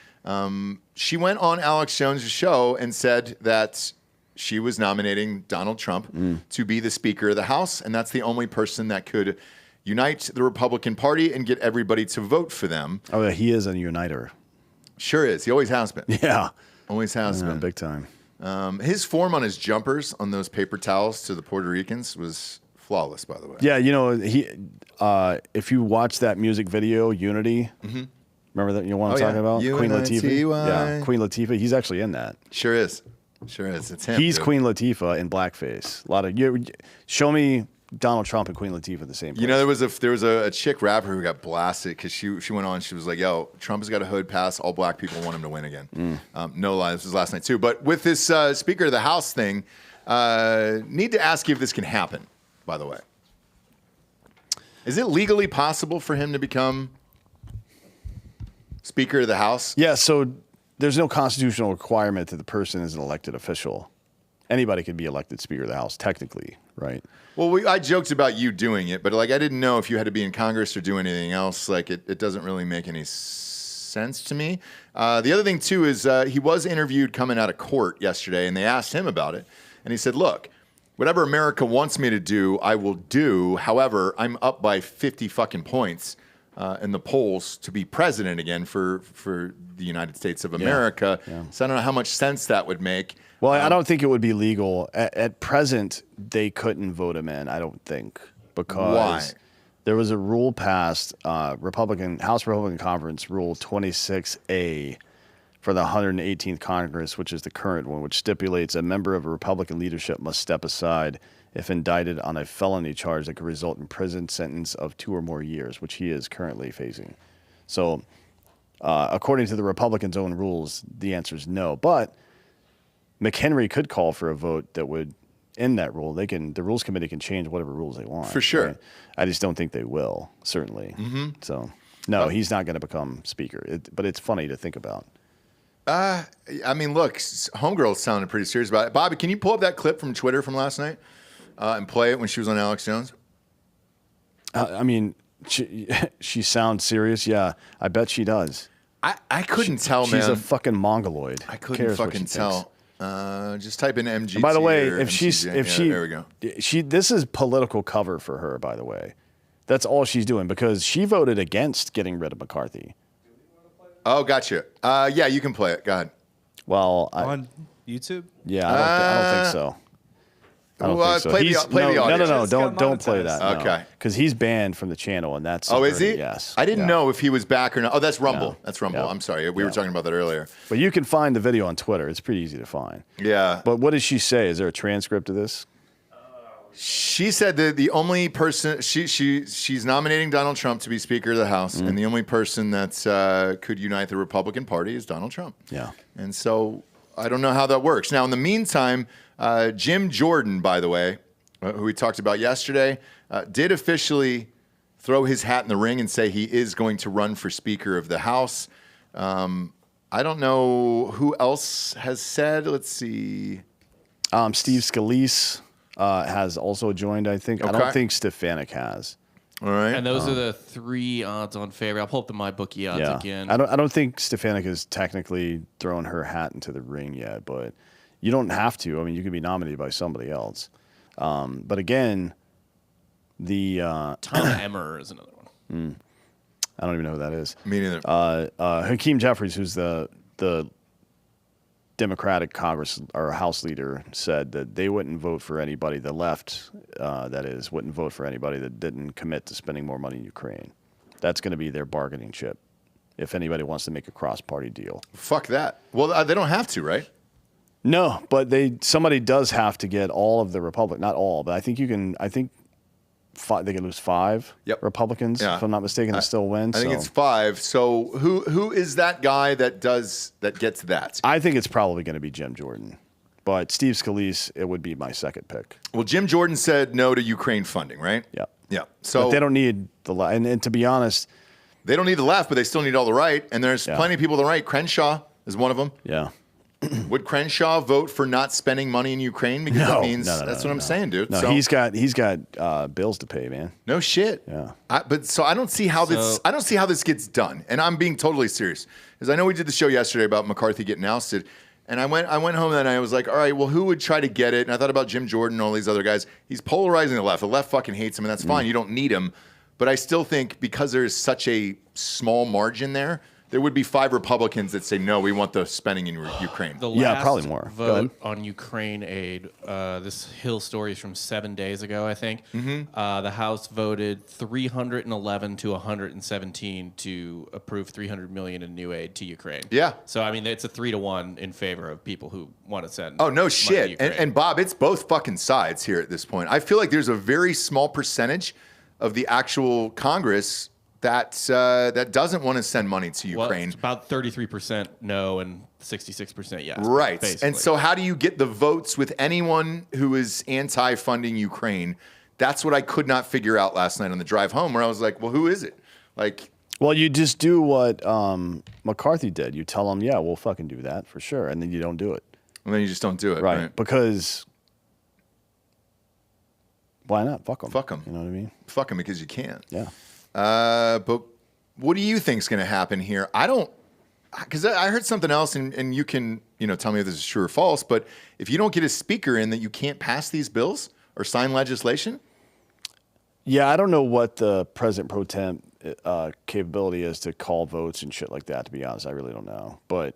She went on Alex Jones' show and said that she was nominating Donald Trump to be the Speaker of the House, and that's the only person that could unite the Republican Party and get everybody to vote for them. Oh, yeah, he is a uniter. Sure is. He always has been. Yeah. Always has been. Big time. His form on his jumpers on those paper towels to the Puerto Ricans was flawless, by the way. Yeah, he. If you watch that music video, Unity, remember that? You know what I'm talking about? Queen Latifah. Yeah, Queen Latifah. He's actually in that. Sure is. Sure is. It's him. He's dude. Queen Latifah in blackface. A lot of show me Donald Trump and Queen Latifah at the same place. You know, there was a chick rapper who got blasted because she went on. She was like, "Yo, Trump has got a hood pass. All black people want him to win again." No lie, this was last night too. But with this Speaker of the House thing, need to ask you if this can happen. By the way, is it legally possible for him to become Speaker of the House? Yeah. So there's no constitutional requirement that the person is an elected official. Anybody could be elected Speaker of the House, technically, right? Well, I joked about you doing it, but like I didn't know if you had to be in Congress or do anything else. Like it doesn't really make any sense to me. The other thing too is he was interviewed coming out of court yesterday, and they asked him about it, and he said, "Look, whatever America wants me to do, I will do. However, I'm up by 50 fucking points in the polls to be president again for the United States of America. Yeah. So I don't know how much sense that would make." Well, I don't think it would be legal. At present, they couldn't vote him in, I don't think. Because Why? there was a rule passed, House Republican Conference Rule 26A for the 118th Congress, which is the current one, which stipulates a member of a Republican leadership must step aside if indicted on a felony charge that could result in prison sentence of 2 or more years, which he is currently facing. So according to the Republicans' own rules, the answer is no. But McHenry could call for a vote that would end that rule. The Rules Committee can change whatever rules they want. For sure. Right? I just don't think they will, certainly. So, no, he's not going to become Speaker. But it's funny to think about. I mean, look, Homegirl sounded pretty serious about it. Bobby, can you pull up that clip from Twitter from last night and play it when she was on Alex Jones? I mean, she sounds serious. Yeah, I bet she does. I couldn't tell, man. She's a fucking mongoloid. I Who couldn't cares what fucking she tell. thinks? Just type in MGT. And by the way, or if MCJ. There we go. This is political cover for her. By the way, that's all she's doing because she voted against getting rid of McCarthy. Oh, gotcha. Yeah, you can play it. Go ahead. Well, On YouTube? yeah, I don't think so. I don't think so. Play the audio. No. Just got Don't play monetized. that. Okay. Because he's banned from the channel, and that's Oh, is he? Yes. I didn't know if he was back or not. Oh, that's Rumble. Yeah. That's Rumble. Yeah. I'm sorry. We were talking about that earlier. But you can find the video on Twitter. It's pretty easy to find. Yeah. But what did she say? Is there a transcript of this? She said that the only person she's nominating Donald Trump to be Speaker of the House, and the only person that could unite the Republican Party is Donald Trump. Yeah. And so I don't know how that works. Now, in the meantime, Jim Jordan, by the way, who we talked about yesterday, did officially throw his hat in the ring and say he is going to run for Speaker of the House. I don't know who else has said. Let's see. Steve Scalise has also joined, I think. I Okay. don't think Stefanik has. All right. And those are the 3 odds on favor. I'll pull up the MyBookie odds Yeah. again. I don't think Stefanik has technically thrown her hat into the ring yet, but you don't have to. I mean, you could be nominated by somebody else. But again, Tom Emmer is another one. I don't even know who that is. Me neither. Hakeem Jeffries, who's the Democratic Congress or House leader, said that they wouldn't vote for anybody. The left, that is, wouldn't vote for anybody that didn't commit to spending more money in Ukraine. That's going to be their bargaining chip if anybody wants to make a cross-party deal. Fuck that. Well, they don't have to, right? No, but somebody does have to get all of the Republic, not all, but I think they could lose 5 Yep. Republicans, Yeah. if I'm not mistaken, and still win. I think so. it's 5. So who is that guy that gets that? I think it's probably going to be Jim Jordan. But Steve Scalise, it would be my second pick. Well, Jim Jordan said no to Ukraine funding, right? Yeah. Yeah. So But they don't need the left. And to be honest, they don't need the left, but they still need all the right. And there's Yeah. plenty of people on the right. Crenshaw is one of them. yeah. Would Crenshaw vote for not spending money in Ukraine? Because that means that's what I'm saying, dude. No, so, he's got bills to pay, man. no shit. Yeah. But I don't see how this gets done. And I'm being totally serious. Because I know we did the show yesterday about McCarthy getting ousted. And I went home and I was like, all right, well, who would try to get it? And I thought about Jim Jordan and all these other guys. He's polarizing the left. The left fucking hates him, and that's fine. You don't need him. But I still think because there's such a small margin there would be 5 Republicans that say, no, we want the spending in Ukraine. The Yeah, last probably more. Go ahead. vote on Ukraine aid, this Hill story is from 7 days ago, I think. The House voted 311 to 117 to approve $300 million in new aid to Ukraine. Yeah. So, I mean, it's a 3-1 in favor of people who want to send Oh, no money to shit. Ukraine. And Bob, it's both fucking sides here at this point. I feel like there's a very small percentage of the actual Congress that doesn't want to send money to Well, Ukraine. it's about 33% no and 66% yes. Right. basically. And so how do you get the votes with anyone who is anti-funding Ukraine? That's what I could not figure out last night on the drive home, where I was like, well, who is it? Like, Well, you just do what McCarthy did. You tell them, yeah, we'll fucking do that for sure. And then you don't do it. and then you just don't do it. Right. Because why not? Fuck them. Fuck 'em. You know what I mean? Fuck them because you can. Yeah. But what do you think is going to happen here? I don't, because I heard something else, and you can tell me if this is true or false. But if you don't get a speaker in, that you can't pass these bills or sign legislation. Yeah, I don't know what the president pro tem capability is to call votes and shit like that, to be honest. I really don't know. But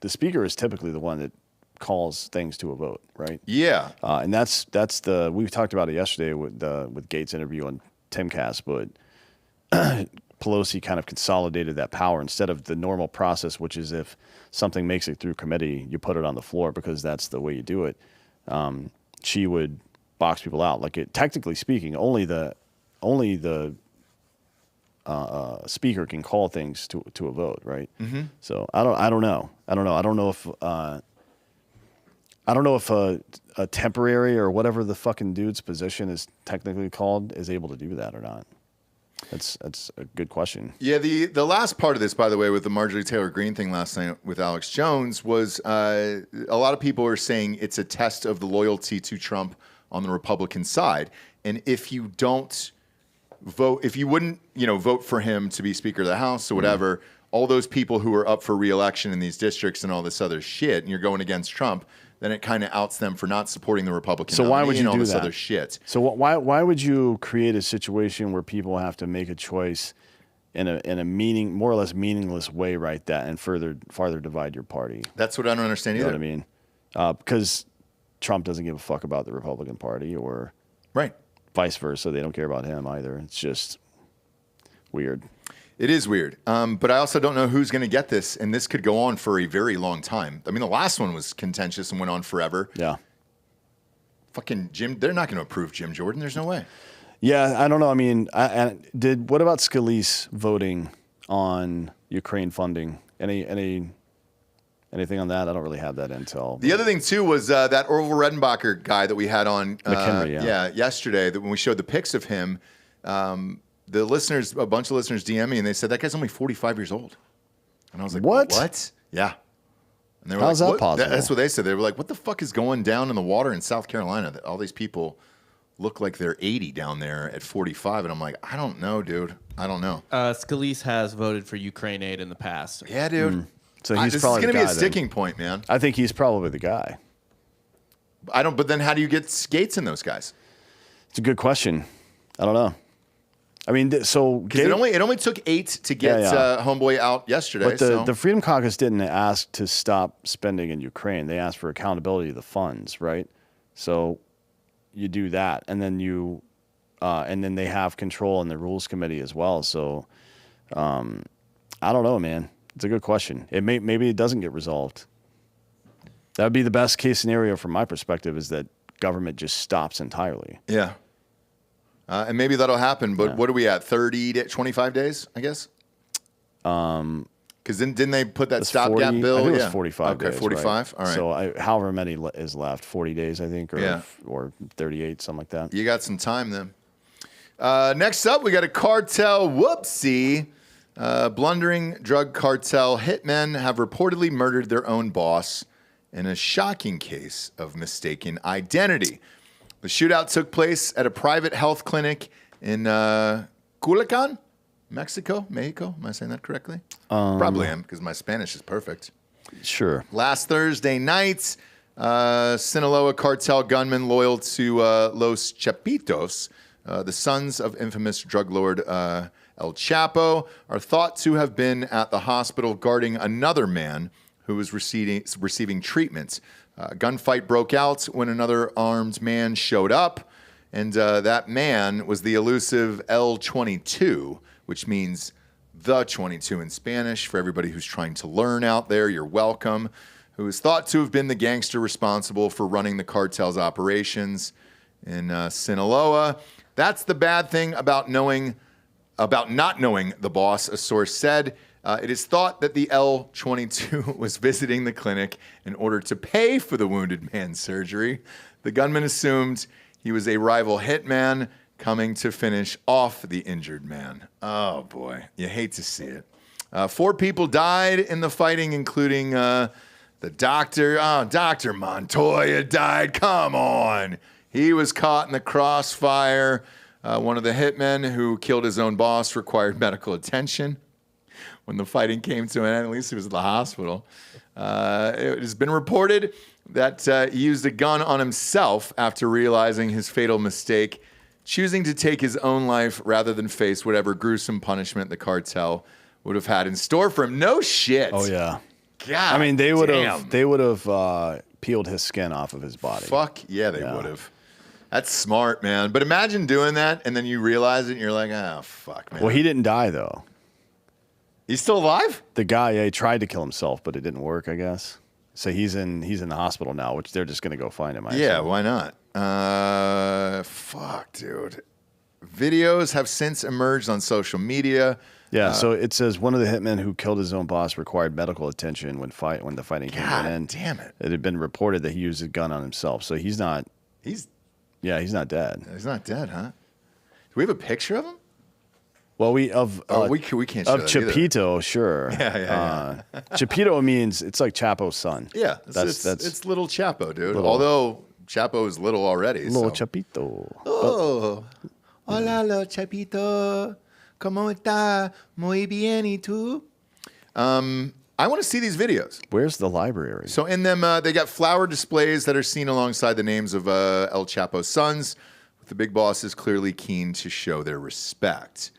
the speaker is typically the one that calls things to a vote, right? Yeah. And that's we talked about it yesterday with Gates' interview on Timcast, but Pelosi kind of consolidated that power instead of the normal process, which is if something makes it through committee, you put it on the floor because that's the way you do it. She would box people out. Like technically speaking, only the speaker can call things to a vote, right? Mm-hmm. So I don't know. I don't know if a temporary or whatever the fucking dude's position is technically called is able to do that or not. That's a good question. Yeah, the last part of this, by the way, with the Marjorie Taylor-Greene thing last night with Alex Jones was a lot of people are saying it's a test of the loyalty to Trump on the Republican side. And if you don't vote, if you wouldn't, vote for him to be Speaker of the House or whatever, all those people who are up for re-election in these districts and all this other shit, and you're going against Trump, then it kind of outs them for not supporting the Republican So why would you and all do this that? other shit. So why would you create a situation where people have to make a choice in a more or less meaningless way, right? That and farther divide your party. That's what I don't understand You know either. what I mean? Because Trump doesn't give a fuck about the Republican Party, or Right. vice versa. They don't care about him either. It's just weird. It is weird. But I also don't know who's going to get this, and this could go on for a very long time. I mean, the last one was contentious and went on forever. Yeah. Fucking Jim, they're not going to approve Jim Jordan. There's no way. Yeah, I don't know. I mean, what about Scalise voting on Ukraine funding? Anything on that? I don't really have that intel. The other thing, too, was that Orville Redenbacher guy that we had on McHenry, yesterday, that when we showed the pics of him, the listeners, a bunch of listeners DM me, and they said, that guy's only 45 years old. And I was like, What? What? Yeah. And they were How's like, that what? possible? That's what they said. They were like, what the fuck is going down in the water in South Carolina? That all these people look like they're 80 down there at 45. And I'm like, I don't know, dude. I don't know. Scalise has voted for Ukraine aid in the past. Yeah, dude. So he's this is probably going to the be guy a sticking point, man. I think he's probably the guy. But then how do you get Skates in those guys? It's a good question. I don't know. I mean, so Because it only took 8 to get Homeboy out yesterday. But the Freedom Caucus didn't ask to stop spending in Ukraine. They asked for accountability of the funds, right? So you do that, and then and then they have control in the Rules Committee as well. So I don't know, man. It's a good question. Maybe it doesn't get resolved. That would be the best case scenario from my perspective, is that government just stops entirely. Yeah. And maybe that'll happen, but what are we at? 25 days, I guess? Because didn't they put that stopgap bill? I think it was 45 days. Okay, 45? Right? All right. So however many is left, 40 days, I think, or 38, something like that. You got some time then. Next up, we got a cartel whoopsie. Blundering drug cartel hitmen have reportedly murdered their own boss in a shocking case of mistaken identity. The shootout took place at a private health clinic in Culiacan, Mexico. Am I saying that correctly? Probably am, because my Spanish is perfect. Sure. Last Thursday night, Sinaloa cartel gunmen loyal to Los Chapitos, the sons of infamous drug lord El Chapo, are thought to have been at the hospital guarding another man who was receiving treatment. A gunfight broke out when another armed man showed up, and that man was the elusive L-22, which means the 22 in Spanish. For everybody who's trying to learn out there, you're welcome. Who is thought to have been the gangster responsible for running the cartel's operations in Sinaloa. That's the bad thing about not knowing the boss, a source said. It is thought that the L-22 was visiting the clinic in order to pay for the wounded man's surgery. The gunman assumed he was a rival hitman coming to finish off the injured man. Oh, boy. You hate to see it. 4 people died in the fighting, including the doctor. Oh, Dr. Montoya died. Come on. He was caught in the crossfire. One of the hitmen who killed his own boss required medical attention. When the fighting came to an end, at least he was at the hospital. It has been reported that he used a gun on himself after realizing his fatal mistake, choosing to take his own life rather than face whatever gruesome punishment the cartel would have had in store for him. No shit. Oh yeah. God. I mean, they would damn. have peeled his skin off of his body. Fuck yeah, they would have. That's smart, man. But imagine doing that and then you realize it and you're like, oh, fuck, man. Well, he didn't die though. He's still alive? The guy, he tried to kill himself, but it didn't work, I guess. So he's in the hospital now, which they're just going to go find him. Yeah, why not? Fuck, dude. Videos have since emerged on social media. Yeah, so it says one of the hitmen who killed his own boss required medical attention when the fighting came to an end. Damn it. It had been reported that he used a gun on himself, so he's not. He's not dead. He's not dead, huh? Do we have a picture of him? Well, we can't show of that either. Chapito, sure. Yeah. Chapito means it's like Chapo's son. Yeah, it's little Chapo, dude. Although Chapo is little already. Little Chapito. Oh, hola, Chapito. ¿Cómo está? Muy bien, ¿y tú? I want to see these videos. Where's the library? So in them, they got flower displays that are seen alongside the names of El Chapo's sons, with the big bosses clearly keen to show their respect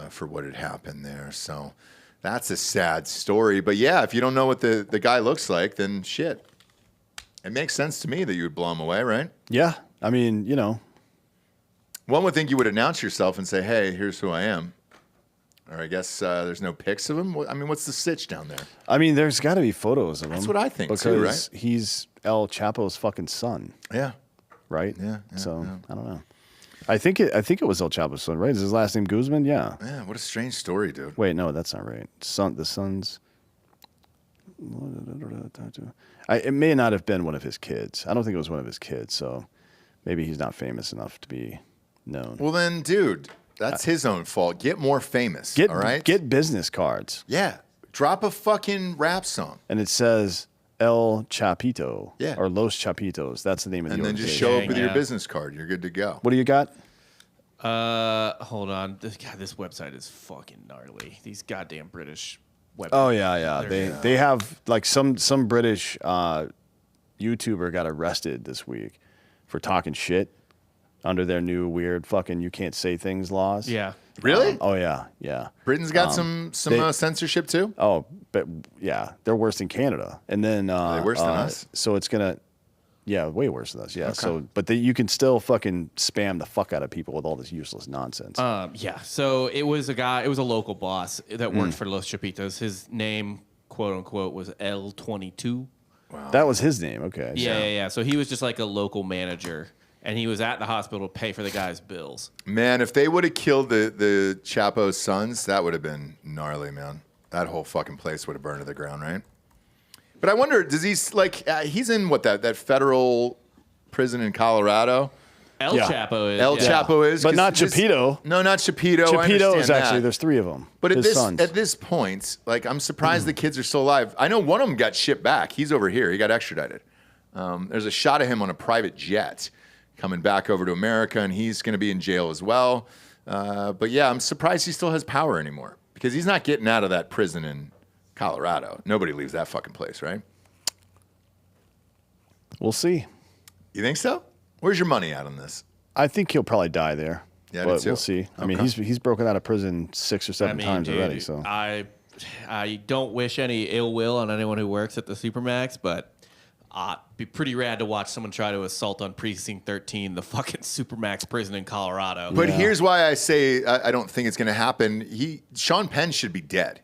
for what had happened there. So that's a sad story. But yeah, if you don't know what the guy looks like, then shit. It makes sense to me that you would blow him away, right? Yeah. I mean, One would think you would announce yourself and say, hey, here's who I am. Or I guess there's no pics of him. I mean, what's the sitch down there? I mean, there's got to be photos of him. That's what I think because too, right? He's El Chapo's fucking son, Yeah. right? Yeah, So I don't know. I think it was El Chapo's son, right? Is his last name Guzman? Yeah. Yeah, what a strange story, dude. Wait, no, that's not right. The son's. It may not have been one of his kids. I don't think it was one of his kids. So maybe he's not famous enough to be known. Well, then, dude, that's his own fault. Get more famous, all right? Get business cards. Yeah. Drop a fucking rap song. And it says El Chapito. Yeah. Or Los Chapitos. That's the name of the And then just organization. show up with your Yeah. business card. You're good to go. What do you got? Hold on. This website is fucking gnarly. These goddamn British websites. Oh yeah. They have like some British YouTuber got arrested this week for talking shit under their new weird fucking you can't say things laws. Yeah. Really? Oh yeah. Britain's got some censorship too? Oh, but yeah, they're worse than Canada. And then Are they worse than us? So it's gonna, yeah, way worse than us. Yeah. So, but you can still fucking spam the fuck out of people with all this useless nonsense. Yeah. So it was a guy. It was a local boss that worked for Los Chapitos. His name, quote unquote, was L22. That was his name. Okay. Yeah. So he was just like a local manager, and he was at the hospital to pay for the guy's bills. Man, if they would have killed the Chapo's sons, that would have been gnarly, man. That whole fucking place would have burned to the ground, right? But I wonder, does he, he's in what, that federal prison in Colorado? El Yeah. Chapo is. El Chapo is. But 'cause not this- Chapito. No, not Chapito. I Chapito understand is actually, that. there's three of them. But his sons. at this point, I'm surprised the kids are still alive. I know one of them got shipped back. He's over here. He got extradited. There's a shot of him on a private jet coming back over to America, and he's going to be in jail as well. But yeah, I'm surprised he still has power anymore because he's not getting out of that prison in Colorado. Nobody leaves that fucking place, right? We'll see. You think so? Where's your money at on this? I think he'll probably die there. Yeah, I do but too. we'll see. I mean, Okay. he's broken out of prison 6 or 7 times dude, already. So I don't wish any ill will on anyone who works at the Supermax, but it'd be pretty rad to watch someone try to assault on Precinct 13, the fucking Supermax prison in Colorado. But here's why I say I don't think it's going to happen. Sean Penn should be dead.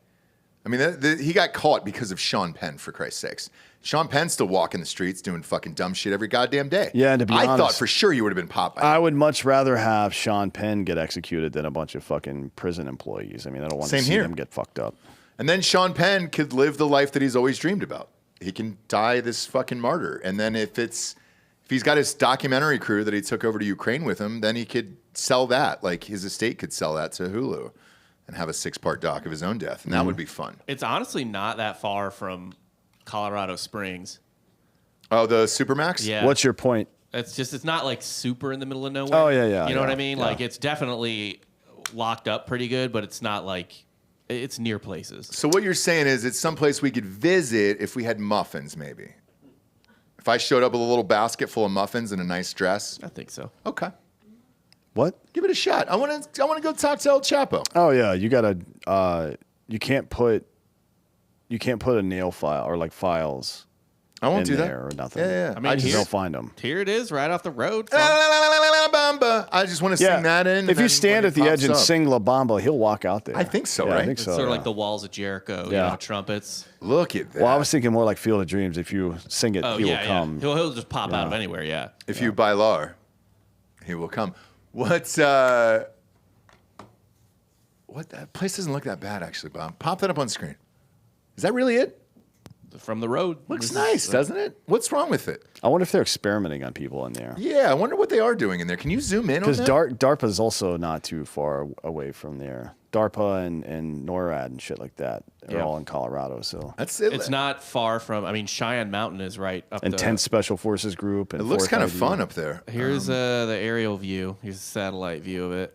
I mean, he got caught because of Sean Penn, for Christ's sakes. Sean Penn's still walking the streets doing fucking dumb shit every goddamn day. Yeah, and to be I thought honest, for sure you would have been popped by now. I would much rather have Sean Penn get executed than a bunch of fucking prison employees. I mean, I don't want Same to see here. them get fucked up. And then Sean Penn could live the life that he's always dreamed about. He can die this fucking martyr. And then if he's got his documentary crew that he took over to Ukraine with him, then he could sell that. Like his estate could sell that to Hulu and have a 6-part doc of his own death. And that would be fun. It's honestly not that far from Colorado Springs. Oh, the Supermax? Yeah. What's your point? It's not like super in the middle of nowhere. Oh, yeah. You know what yeah, I mean? yeah. Like it's definitely locked up pretty good, but it's not like it's near places. So what you're saying is it's someplace we could visit if we had muffins, maybe. If I showed up with a little basket full of muffins and a nice dress. I think so. Okay. What? Give it a shot. I want to go talk to El Chapo. Oh yeah, you gotta. You can't put a nail file or like files. I won't in do that. there or nothing. Yeah. I mean, They'll find them. Here it is, right off the road. I just want to sing that in. and If you then stand when at the it edge and pops up- sing La Bamba, he'll walk out there. I think so, Yeah, right? I think It's so. sort of yeah. like the walls of Jericho, Yeah. trumpets. Look at that. Well, I was thinking more like Field of Dreams. If you sing it, Oh, he yeah, will come. He'll just pop out of anywhere, yeah. If you bailar, he will come. What? That place doesn't look that bad, actually, Bob. Pop that up on screen. Is that really it? From the road. Looks This nice, is- doesn't it? What's wrong with it? I wonder if they're experimenting on people in there. Yeah, I wonder what they are doing in there. Can you zoom in on Because that? DARPA's also not too far away from there. DARPA and NORAD and shit like that are Yeah. all in Colorado. So That's it. It's not far from, Cheyenne Mountain is right up the... Intense Special Forces Group. And It looks 4th kind of ID. fun up there. Here's the aerial view. Here's a satellite view of it.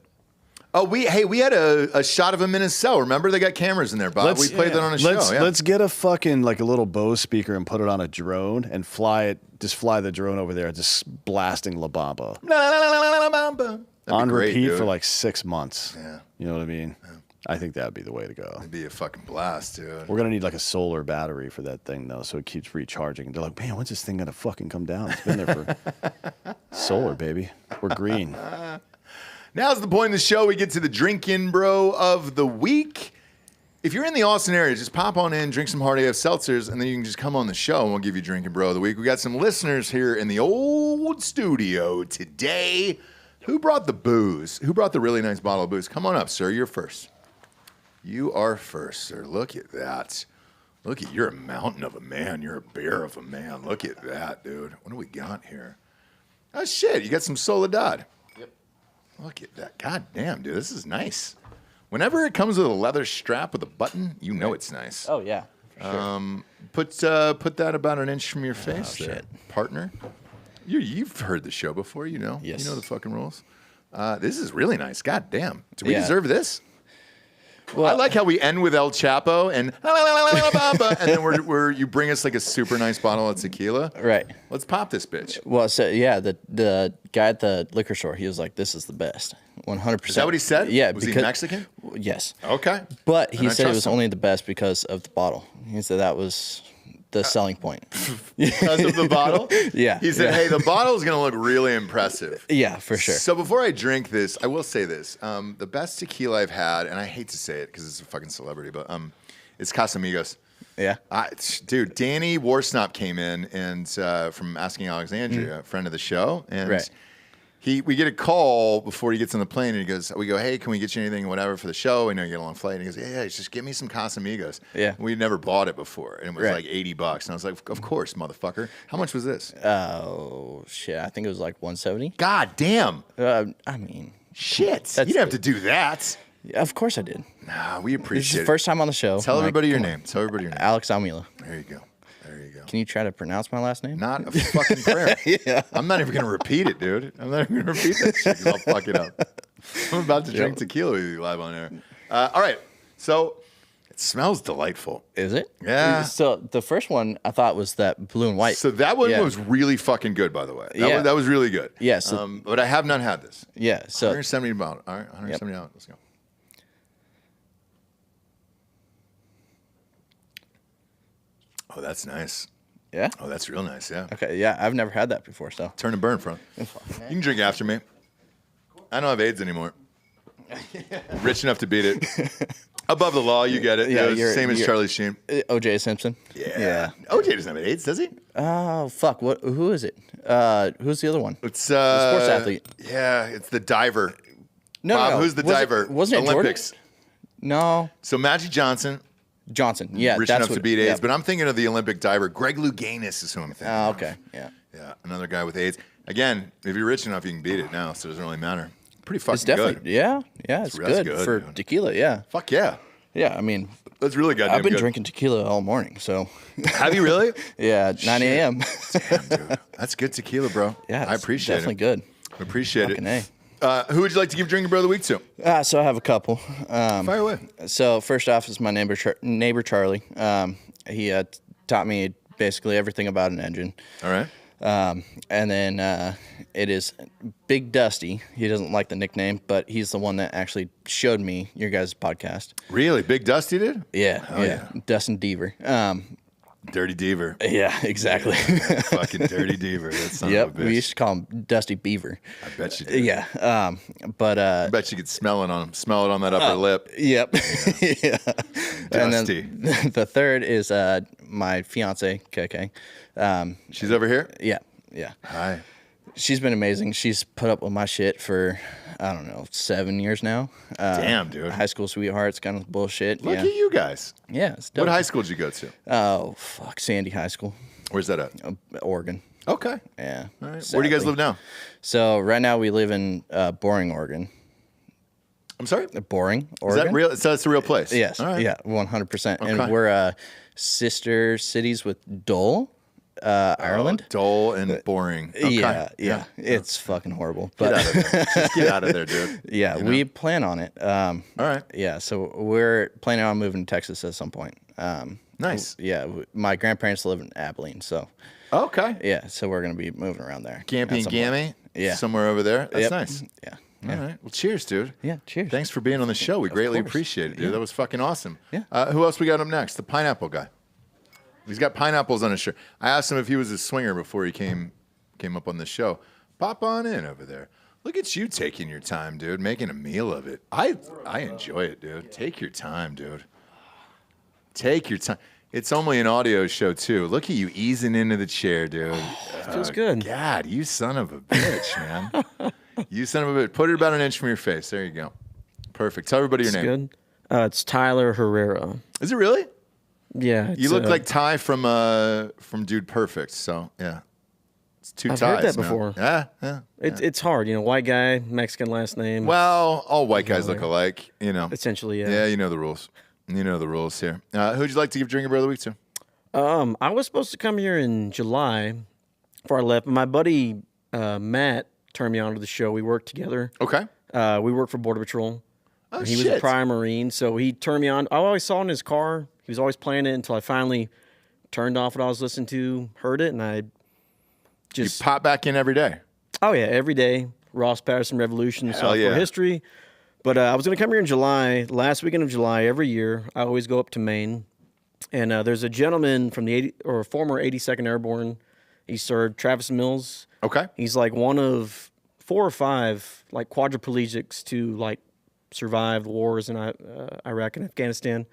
Oh, we had a shot of him in his cell. Remember, they got cameras in there, Bob. We played that on a show. Let's get a fucking like a little Bose speaker and put it on a drone and fly it. Just fly the drone over there, just blasting La Bamba on repeat for like 6 months. Yeah, you know what I mean. Yeah. I think that'd be the way to go. It'd be a fucking blast, dude. We're gonna need like a solar battery for that thing though, so it keeps recharging. They're like, man, when's this thing gonna fucking come down? It's been there for solar, baby. We're green. Now's the point in the show. We get to the Drinkin' Bro of the week. If you're in the Austin area, just pop on in, drink some Hard AF seltzers, and then you can just come on the show, and we'll give you Drinkin' Bro of the week. We got some listeners here in the old studio today. Who brought the booze? Who brought the really nice bottle of booze? Come on up, sir. You're first. You are first, sir. Look at that. Look at, you're a mountain of a man. You're a bear of a man. Look at that, dude. What do we got here? Oh, shit. You got some Soledad. Look at that. God damn, dude. This is nice. Whenever it comes with a leather strap with a button, you know it's nice. Oh, yeah. Sure. Put that about an inch from your face there, partner. You've heard the show before, you know. Yes. You know the fucking rules. This is really nice. God damn. Do we deserve this? Well, I like how we end with El Chapo and and then you bring us like a super nice bottle of tequila. Right. Let's pop this bitch. Well, so yeah, the guy at the liquor store, he was like, "This is the best, 100%." Is that what he said? Yeah. Was he Mexican? Yes. Okay. But he said it was only the best because of the bottle. He said that was the selling point. Because of the bottle? Yeah. He said, hey, the bottle is going to look really impressive. Yeah, for sure. So before I drink this, I will say this. The best tequila I've had, and I hate to say it because it's a fucking celebrity, but it's Casamigos. Yeah. Dude, Danny Warsnop came in and from Asking Alexandria, a friend of the show, and we get a call before he gets on the plane, and we go, hey, can we get you anything, whatever, for the show? I know you get a long flight. And he goes, yeah, just get me some Casamigos. Yeah. We'd never bought it before, and it was like $80. And I was like, of course, motherfucker. How much was this? Oh, shit. I think it was like 170. God damn. I mean. Shit. You didn't have to do that. Yeah, of course I did. Nah, we appreciate it. This is the first time on the show. Tell everybody your name. Tell everybody your name. Alex Almila. There you go. There you go. Can you try to pronounce my last name? Not a fucking prayer. Yeah. I'm not even going to repeat it, dude. I'm not even going to repeat that shit because I'll fuck it up. I'm about to drink tequila with you live on air. All right. So it smells delightful. Is it? Yeah. So the first one I thought was that blue and white. So that one was really fucking good, by the way. That was really good. Yes. But I have not had this. Yeah. So 170 about. All right. 170 out. Let's go. Oh, that's nice. Yeah? Oh, that's real nice, yeah. Okay, yeah, I've never had that before, so. Turn and burn, front. You can drink after me. I don't have AIDS anymore. Rich enough to beat it. Above the law, you get it. Yeah, same as Charlie Sheen. O.J. Simpson. Yeah. OJ doesn't have AIDS, does he? Oh, fuck. Who is it? Who's the other one? It's the sports athlete. Yeah, it's the diver. No, Bob, no. who's the diver? Wasn't it Olympics. Jordan? No. So Magic Johnson. Yeah, rich enough to beat AIDS, but I'm thinking of the Olympic diver. Greg Louganis is who I'm thinking of. Okay, yeah. Yeah, another guy with AIDS. Again, if you're rich enough, you can beat it now, so it doesn't really matter. Pretty fucking it's definitely, good. Yeah, it's good for tequila, yeah. Fuck yeah. Yeah, I mean. That's really goddamn I've been drinking tequila all morning, so. Have you really? Yeah, 9 a.m. Damn, dude. That's good tequila, bro. Yeah, I appreciate definitely good. Appreciate fucking it. A. Who would you like to give Drinking Bro of the Week to? So I have a couple. Fire away. So first off is my neighbor Charlie. He taught me basically everything about an engine. All right. And then it is Big Dusty. He doesn't like the nickname, but he's the one that actually showed me your guys' podcast. Really? Big Dusty did? Yeah. Dustin Deaver. Dirty Deaver. Yeah, exactly. Fucking Dirty Deaver. That son of a bitch. We used to call him Dusty Beaver. I bet you did. Yeah. But I bet you could smell it on that upper lip. Yep. Yeah. And Dusty. then the third is my fiance, KK. She's over here? Yeah. Hi. She's been amazing. She's put up with my shit for, I don't know, 7 years now. Damn, dude. High school sweethearts, kind of bullshit. Look at you guys. Yeah, it's dope. What high school did you go to? Oh, fuck. Sandy High School. Where's that at? Oregon. Okay. Yeah. All right. Where do you guys live now? So right now we live in Boring, Oregon. I'm sorry? Boring, Oregon. Is that real? So that's a real place? Yes. All right. Yeah, 100%. Okay. And we're sister cities with Dole. Ireland. Dull and boring. Okay. Yeah. It's fucking horrible. Get But out of there. Just get out of there, dude. yeah, we plan on it. All right. Yeah, so we're planning on moving to Texas at some point. Nice. Yeah, my grandparents live in Abilene, so Okay. yeah, so we're gonna be moving around there. Gampy at and some point. Gammy. Yeah. Somewhere over there. That's Yep. nice. Yeah. All right. Well, cheers, dude. Yeah, cheers. Thanks for being on the show. We greatly course. appreciate it, dude. Yeah. That was fucking awesome. Yeah. Who else we got up next? The pineapple guy. He's got pineapples on his shirt. I asked him if he was a swinger before he came up on the show. Pop on in over there. Look at you taking your time, dude, making a meal of it. I enjoy it, dude. Take your time, dude. Take your time. It's only an audio show, too. Look at you easing into the chair, dude. Feels good. God, you son of a bitch, man. You son of a bitch. Put it about an inch from your face. There you go. Perfect. Tell everybody your It's name. good. It's Tyler Herrera. Is it really? Yeah. You look like Ty from Dude Perfect. So yeah, it's two I've ties. heard that man. before. Yeah. It's hard, white guy, Mexican last name. Well, all white guys look alike. Essentially, yeah. Yeah, you know the rules. You know the rules here. Who'd you like to give Drinkin' Bro of the Week to? I was supposed to come here in July before I left. My buddy Matt turned me on to the show. We worked together. Okay. We worked for Border Patrol. Oh, And he was a prior Marine, so he turned me on. I always saw it in his car. He was always playing it until I finally turned off what I was listening to, heard it, and I You just pop back in every day. oh yeah, every day. Ross Patterson Revolution, software yeah. history. But I was going to come here in July, last weekend of July every year. I always go up to Maine, and there's a gentleman from the former 82nd Airborne. He served Travis Mills. Okay. He's like one of 4 or 5 like quadriplegics to like survive the wars in Iraq and Afghanistan.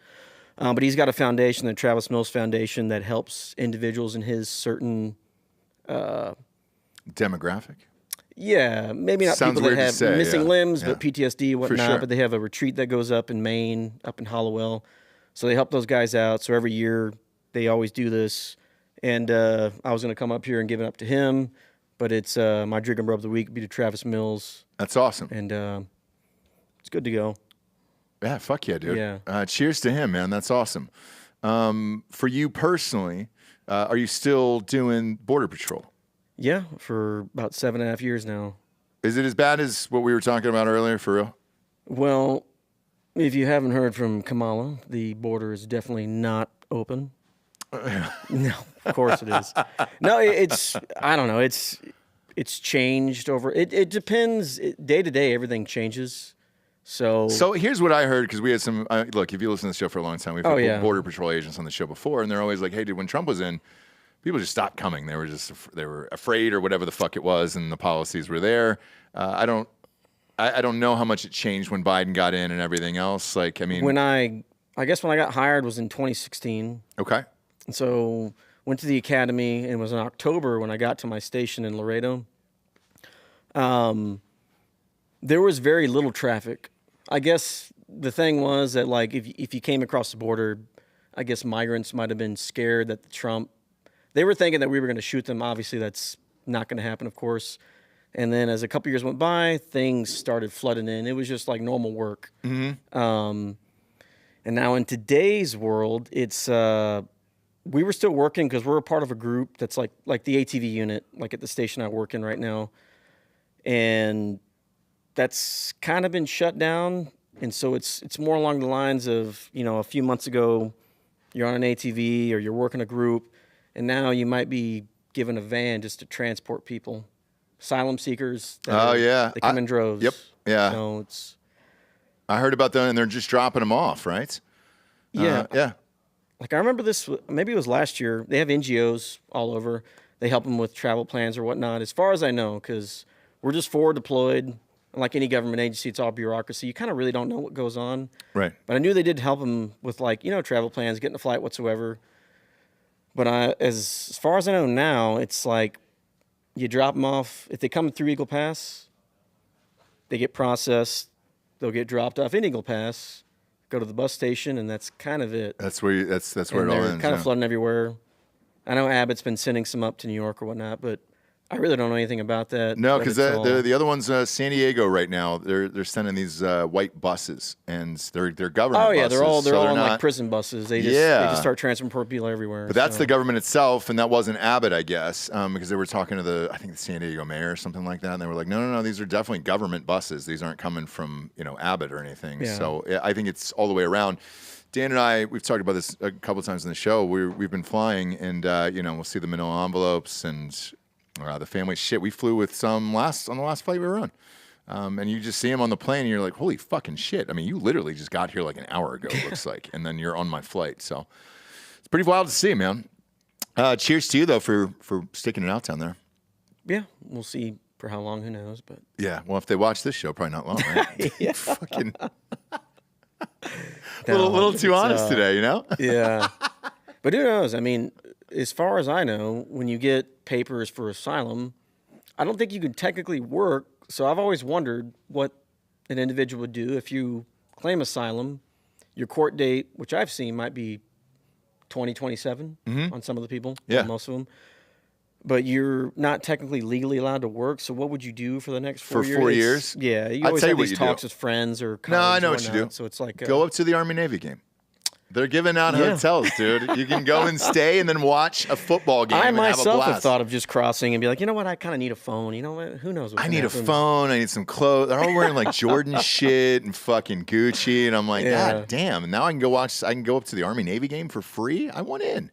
But he's got a foundation, the Travis Mills Foundation, that helps individuals in his certain, Demographic. yeah, maybe not Sounds people that weird to have say, missing yeah. limbs, Yeah. but PTSD, whatnot. sure. But they have a retreat that goes up in Maine, up in Hollowell. So they help those guys out. So every year they always do this. And I was going to come up here and give it up to him, but it's my Drinkin' Bro of the Week be to Travis Mills, That's awesome. and it's good to go. Yeah, fuck yeah, dude. Yeah. Cheers to him, man. That's awesome. For you personally, are you still doing Border Patrol? Yeah, for about 7.5 years now. Is it as bad as what we were talking about earlier, for real? Well, if you haven't heard from Kamala, the border is definitely not open. No, of course it is. No, it's I don't know. It's changed over. It depends. Day to day, everything changes. So Here's what I heard, because we had some, look, if you listen to the show for a long time, we've had yeah. Border Patrol agents on the show before, and they're always like, hey, dude, when Trump was in, people just stopped coming. They were afraid or whatever the fuck it was, and the policies were there. I don't know how much it changed when Biden got in and everything else. Like, I mean. when I guess when I got hired was in 2016. Okay. And so went to the academy, and it was in October when I got to my station in Laredo. There was very little traffic. I guess the thing was that, like, if you came across the border, I guess migrants might have been scared that they were thinking that we were going to shoot them. Obviously, that's not going to happen, of course. And then as a couple years went by, things started flooding in. It was just like normal work. Mm-hmm. And now in today's world, it's we were still working because we're a part of a group that's like the ATV unit, like at the station I work in right now. And that's kind of been shut down. And so it's more along the lines of, a few months ago, you're on an ATV or you're working a group, and now you might be given a van just to transport people. Asylum seekers. Yeah. They come in droves. Yep. Yeah. So it's. I heard about that, and they're just dropping them off, right? Yeah. Yeah. Like I remember this, maybe it was last year. They have NGOs all over. They help them with travel plans or whatnot, as far as I know, because we're just forward deployed. And like any government agency, it's all bureaucracy. You kind of really don't know what goes on. Right. But I knew they did help them with travel plans, getting a flight whatsoever. But as far as I know now, it's like you drop them off. If they come through Eagle Pass, they get processed. They'll get dropped off in Eagle Pass, go to the bus station, and that's kind of it. That's where that's where And it all they're ends. kind of yeah. flooding everywhere. I know Abbott's been sending some up to New York or whatnot, but I really don't know anything about that. No, but because it's all- the other one's San Diego right now. They're sending these white buses, and they're government. Oh yeah, buses, they're all so on not, like prison buses. They just start transferring poor people everywhere. But that's so. the government itself, and that wasn't Abbott, I guess, because they were talking to the San Diego mayor or something like that, and they were like, no, these are definitely government buses. These aren't coming from Abbott or anything. Yeah. So I think it's all the way around. Dan and I, we've talked about this a couple times in the show. We've been flying, and we'll see the manila envelopes and the family shit. We flew with some on the last flight we were on. And you just see them on the plane, and you're like, holy fucking shit. I mean, you literally just got here like an hour ago, it looks like, and then you're on my flight. So it's pretty wild to see, man. Cheers to you, though, for sticking it out down there. Yeah, we'll see for how long, who knows. But Yeah, well, if they watch this show, probably not long, right? Yeah. Fucking No, little too it's, honest today, yeah. But who knows? I mean, as far as I know, when you get papers for asylum, I don't think you can technically work. So I've always wondered what an individual would do if you claim asylum. Your court date, which I've seen, might be 2027 on some of the people, Yeah. most of them. But you're not technically legally allowed to work. So what would you do for the next 4 years? For 4 years? Yeah, you I'll always tell you have what these you do. talks with friends or No, I colleagues know or what you do. whatnot. So it's like Go up to the Army-Navy game. They're giving out Yeah. hotels, dude. You can go and stay and then watch a football game I and have a myself blast. have thought of just crossing and be like, you know what? I kind of need a phone. You know what? Who knows? What's I gonna need a happen. phone. I need some clothes. They're all wearing like Jordan shit and fucking Gucci, and I'm like, Yeah. God damn! And now I can go watch. I can go up to the Army Navy game for free. I want in.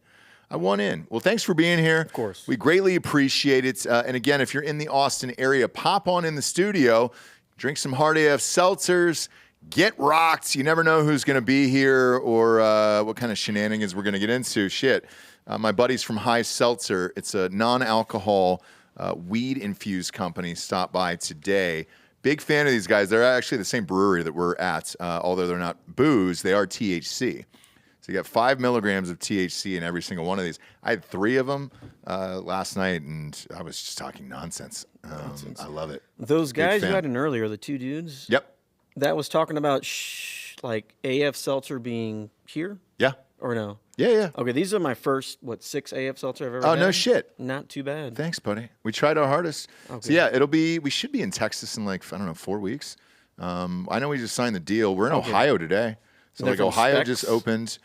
Well, thanks for being here. Of course. We greatly appreciate it. And again, if you're in the Austin area, pop on in the studio, drink some Hard AF seltzers, get rocked. You never know who's going to be here or what kind of shenanigans we're going to get into. Shit. My buddies from High Seltzer, it's a non-alcohol weed-infused company, stopped by today. Big fan of these guys. They're actually the same brewery that we're at, although they're not booze. They are THC. So you got 5 milligrams of THC in every single one of these. I had 3 of them last night, and I was just talking nonsense. I love it. Those Big guys you fan. had in earlier, the 2 dudes. Yep. That was talking about like AF Seltzer being here Yeah. or no? Yeah. Okay, these are my first 6 AF Seltzer I've ever Oh, had. no shit. Not too bad. Thanks, buddy. We tried our hardest. So yeah, we should be in Texas in like, I don't know, 4 weeks. I know we just signed the deal. We're in Ohio today. So They're like from Ohio Specs? just opened.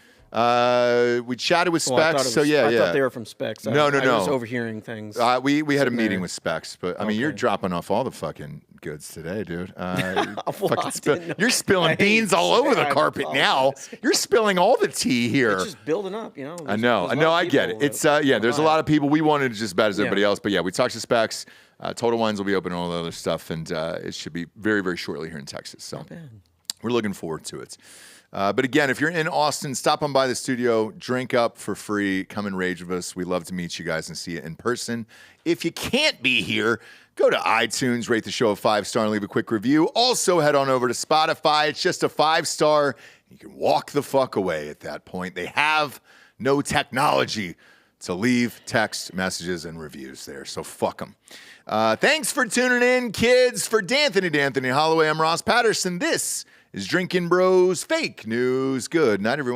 We chatted with Well, I thought Specs. it was- I I thought they were from Specs. No. I was overhearing things. We had a Sitting meeting there. with Specs, but I mean, you're Okay. dropping off all the fucking goods today, dude. Well, I didn't know. You're spilling Hey, beans all over the I carpet now. apologize. You're spilling all the tea here. It's just building up, you know. I know. I get it. It's there's a lot of people. We wanted it just as bad as everybody else, but yeah, we talked to Specs. Total Wines will be open and all the other stuff, and it should be very, very shortly here in Texas. So we're looking forward to it. But again, if you're in Austin, stop on by the studio, drink up for free, come and rage with us. We love to meet you guys and see you in person. If you can't be here, go to iTunes, rate the show a 5-star, and leave a quick review. Also, head on over to Spotify. It's just a 5-star. You can walk the fuck away at that point. They have no technology to leave text messages and reviews there, so fuck them. Thanks for tuning in, kids. For D'Anthony Holloway, I'm Ross Patterson. This is Drinkin' Bros Fake News. Good night, everyone.